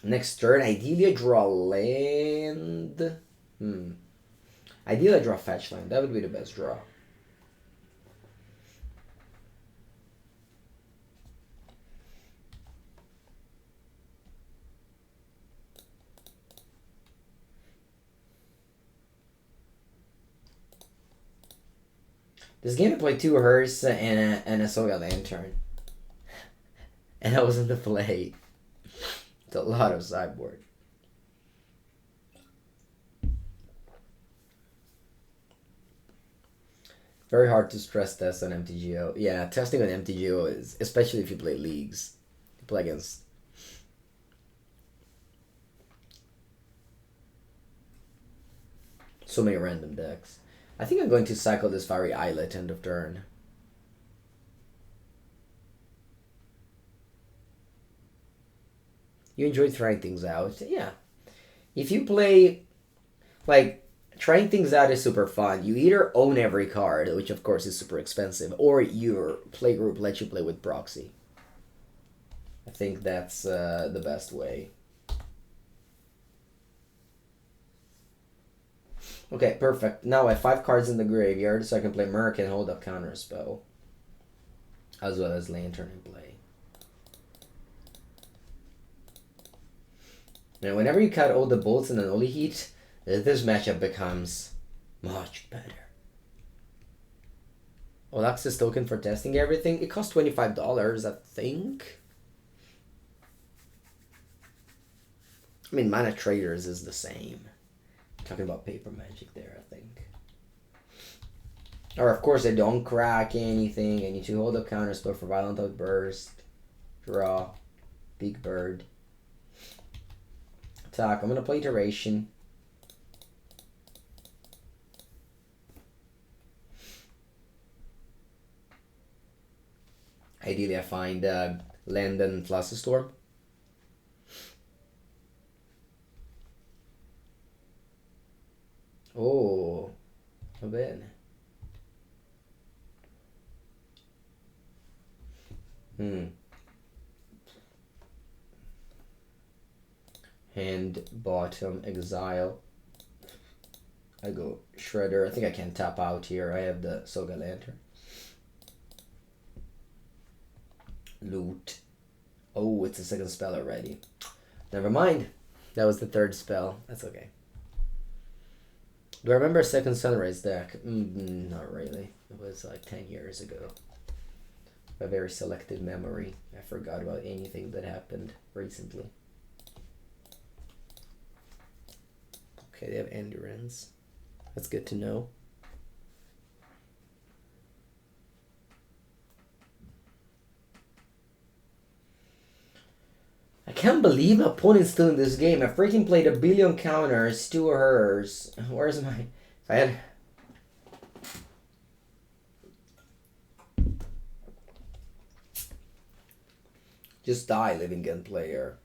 Speaker 1: Next turn, ideally I draw land. Ideally I draw fetch land. That would be the best draw. This game I played 2 Hearse and a Soga Lantern. And that was in the play. It's a lot of sideboard. Very hard to stress test on MTGO. Yeah, testing on MTGO is, especially if you play leagues. You play against... so many random decks. I think I'm going to cycle this Fiery Islet end of turn. You enjoy trying things out. Yeah. If you play, like, trying things out is super fun. You either own every card, which of course is super expensive, or your playgroup lets you play with proxy. I think that's the best way. Okay, perfect. Now I have 5 cards in the graveyard, so I can play Murk and hold up Counterspell. As well as Lantern in play. Now, whenever you cut all the bolts in Unholy Heat, this matchup becomes much better. Olax's token for testing everything. It costs $25, I think. I mean, Mana Traders is the same. Talking about paper magic there, I think. Or, of course, I don't crack anything. I need to hold up Counterspell for Violent Outburst. Draw. Big Bird. Attack. I'm going to play Iteration. Ideally, I find land and Flusterstorm. Oh, va bene. Hand, bottom, exile. I go Shredder. I think I can tap out here. I have the Soga Lantern. Loot. Oh, it's a second spell already. Never mind. That was the 3rd spell. That's okay. Do I remember a second Sunrise deck? Not really. It was like 10 years ago. A very selective memory. I forgot about anything that happened recently. Okay, they have Endurance. That's good to know. I can't believe my opponent's still in this game. I freaking played 1 billion counters, 2 hers. Where's my... If I had... Just die, Living Gun player.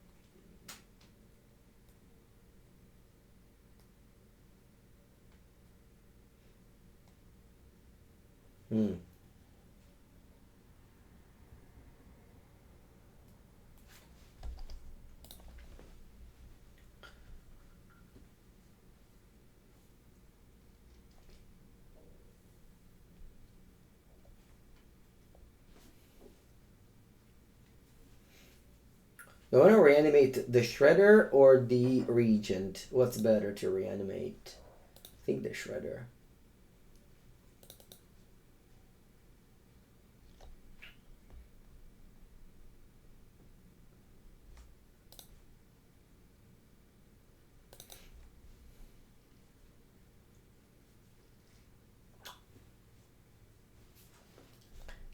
Speaker 1: I want to reanimate the Shredder or the Regent. What's better to reanimate? I think the Shredder.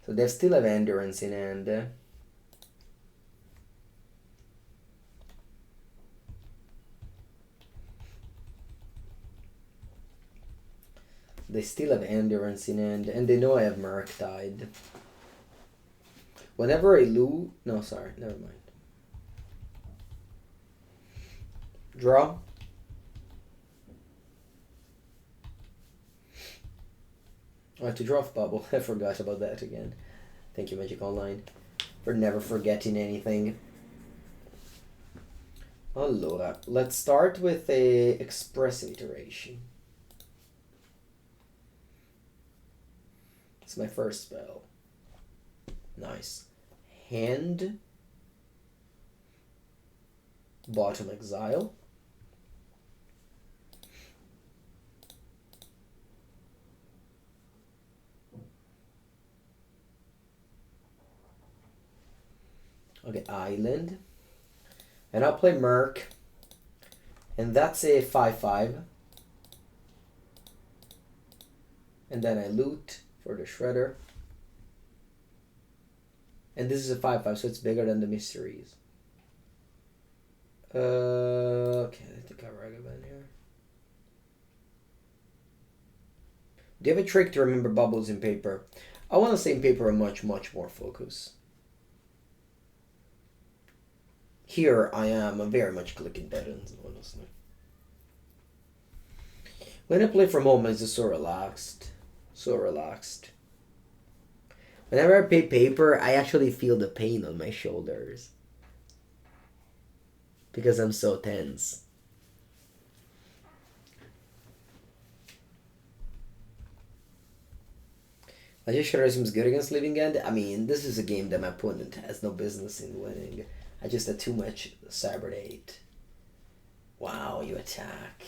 Speaker 1: So they still have Endurance in hand. They still have Endurance in hand, and they know I have Murktide. Whenever I lose... No, sorry, never mind. Draw. I have to draw off Bauble. I forgot about that again. Thank you, Magic Online, for never forgetting anything. Allora, let's start with a Expressive Iteration. It's my first spell. Nice. Hand. Bottom exile. Okay, island. And I'll play Merc. And that's a 5/5. And then I loot for the Shredder. And this is a 5/5, so it's bigger than the mysteries. Okay, I think I Ragavan here. Do you have a trick to remember bubbles in paper? I want to say in paper I'm much more focused. Here I am very much clicking buttons, honestly. When I play from home, it's just so relaxed. So relaxed. Whenever I play paper, I actually feel the pain on my shoulders. Because I'm so tense. I just sure seems good against Living End. I mean, this is a game that my opponent has no business in winning. I just had too much Cyber 8. Wow, you attack.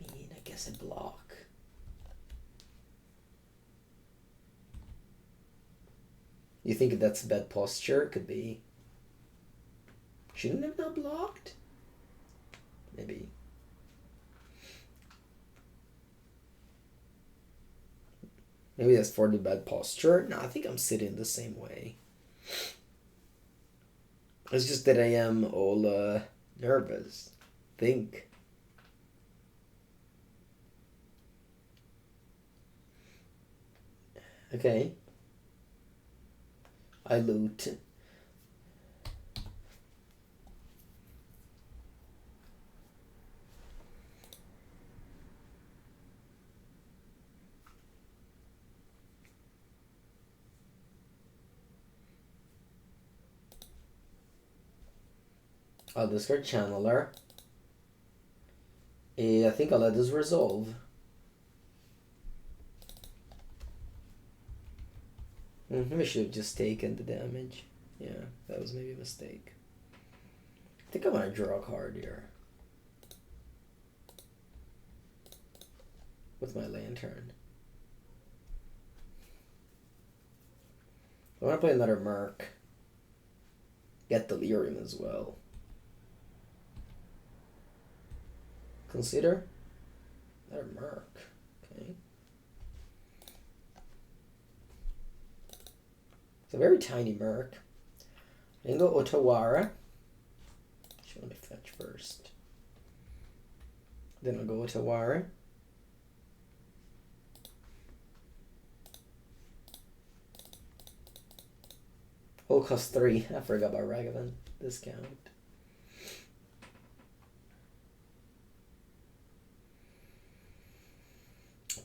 Speaker 1: I mean, I guess I block. You think that's bad posture? Could be. Shouldn't have not blocked? Maybe. Maybe that's for the bad posture. No, I think I'm sitting the same way. It's just that I am all nervous. Think. Okay. I loot. I'll discard Channeler. I think I'll let this resolve. Maybe I should have just taken the damage. Yeah, that was maybe a mistake. I think I want to draw a card here. With my Lantern. I want to play another Merc. Get Delirium as well. Consider another Merc. Okay. It's a very tiny Merc. Then go Otawara. Should let me fetch first. Then I'll go Otawara. Oh, cost 3. I forgot about Ragavan. Discount.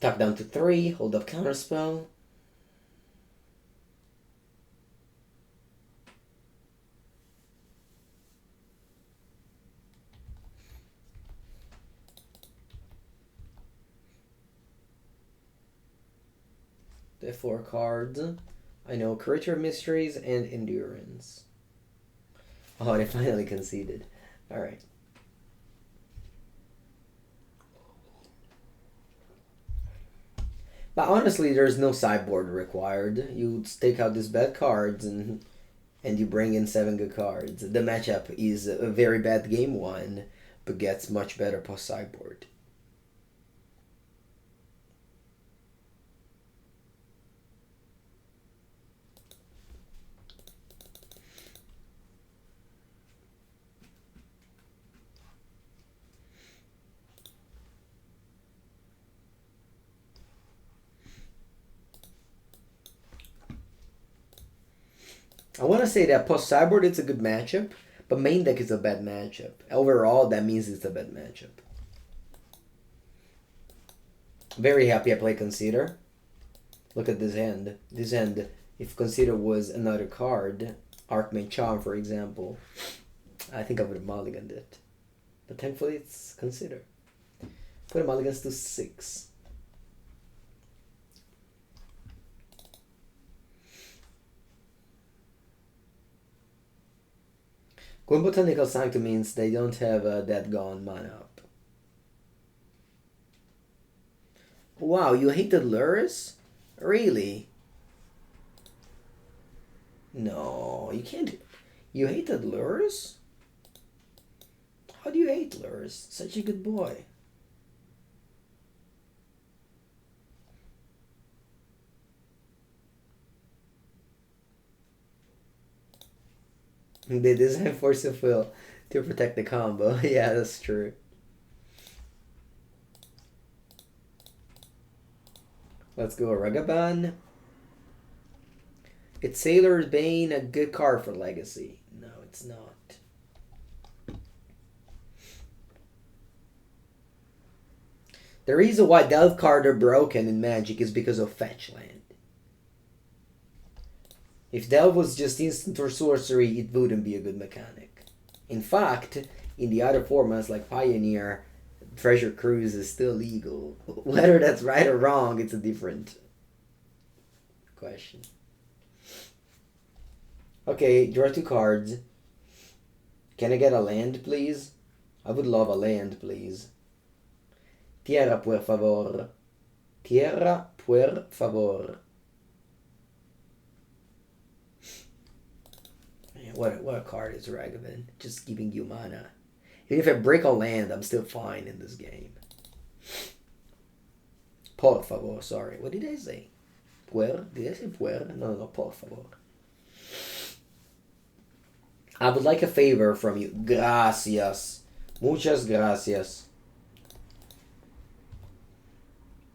Speaker 1: Tap down to 3. Hold up Counterspell. The 4 cards. I know Creature Mysteries and Endurance. Oh, they finally conceded. Alright. But honestly, there's no sideboard required. You take out these bad cards and you bring in 7 good cards. The matchup is a very bad game 1, but gets much better post sideboard. I want to say that post sideboard it's a good matchup, but main deck is a bad matchup. Overall, that means it's a bad matchup. Very happy I play Consider. Look at this hand. This hand, if Consider was another card, Archmage Charm for example,
Speaker 2: I think I would have mulliganed it. But thankfully it's considered. Put a mulligans to 6. Going Botanical Sanctum means they don't have that gone mana up. Wow, you hated Lurrus? Really? No, you can't. You hated Lurrus? How do you hate Lurrus? Such a good boy. They designed Force of Will to protect the combo. Yeah, that's true. Let's go Ragavan. It's Sailor's Bane, a good card for Legacy. No, it's not. The reason why Delve cards are broken in Magic is because of fetch land. If Delve was just instant or sorcery, it wouldn't be a good mechanic. In fact, in the other formats like Pioneer, Treasure Cruise is still legal. Whether that's right or wrong, it's a different question. Okay, draw 2 cards. Can I get a land, please? I would love a land, please. Tierra, por favor. Tierra, por favor. What a card is Ragavan. Just giving you mana. Even if I break a land, I'm still fine in this game. Por favor, sorry. What did I say? Puer? Did I say puer? No, por favor. I would like a favor from you. Gracias. Muchas gracias.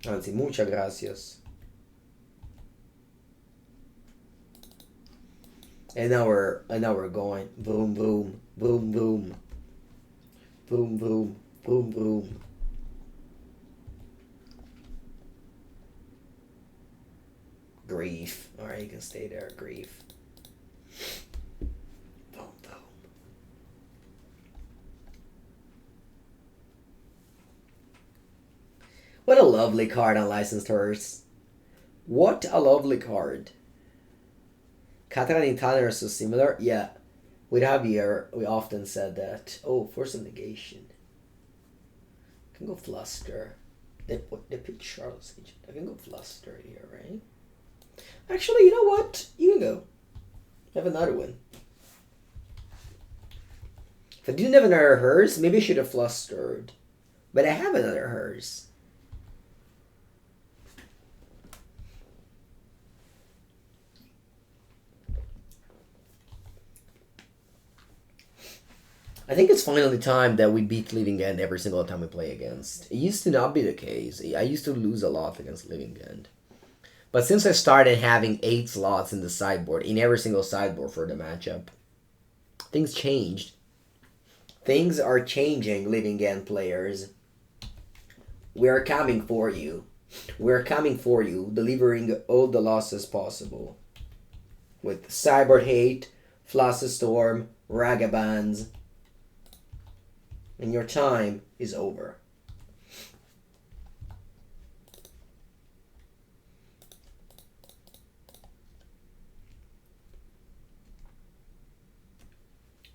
Speaker 2: Anzi, muchas gracias. And now we're going. Vroom, vroom, vroom, vroom. Vroom, vroom, vroom, vroom. Grief. Alright, you can stay there. Grief. Boom, boom. What a lovely card on Licensed Horse. What a lovely card. Catalan and Tanner are so similar. Yeah. With Javier, we often said that. Oh, Force of Negation. I can go Fluster. They picked Charlotte's Agent. I can go Fluster here, right? Actually, you know what? You can go. I have another one. If I didn't have another hers, maybe I should have Flustered. But I have another hers. I think it's finally time that we beat Living End every single time we play against. It used to not be the case. I used to lose a lot against Living End. But since I started having 8 slots in the sideboard, in every single sideboard for the matchup, things changed. Things are changing, Living End players. We are coming for you. We're coming for you, delivering all the losses possible. With Sideboard Hate, Flusterstorm, Ragavans. And your time is over.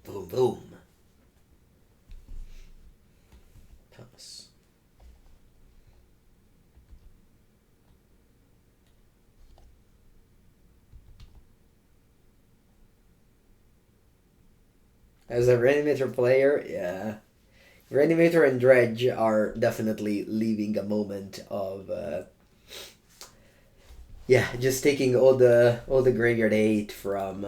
Speaker 2: Boom, boom. Thomas. As a Reanimator player, yeah. Reanimator and Dredge are definitely leaving a moment of just taking all the graveyard hate from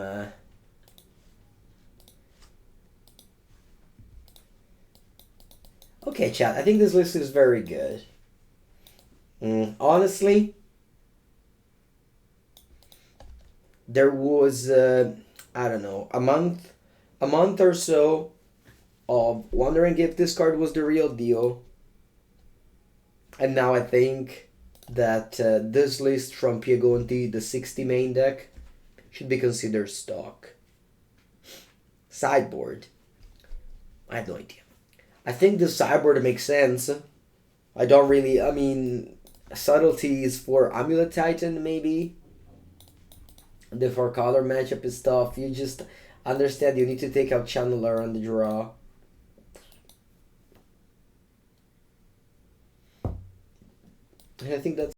Speaker 2: Okay, chat, I think this list is very good. Honestly, there was I don't know, a month or so of wondering if this card was the real deal. And now I think that this list from Piegonti, the 60 main deck, should be considered stock. Sideboard. I have no idea. I think the sideboard makes sense. I don't really... I mean, Subtlety is for Amulet Titan, maybe. The 4-color matchup is tough. You just understand you need to take out Channeler on the draw. And I think that's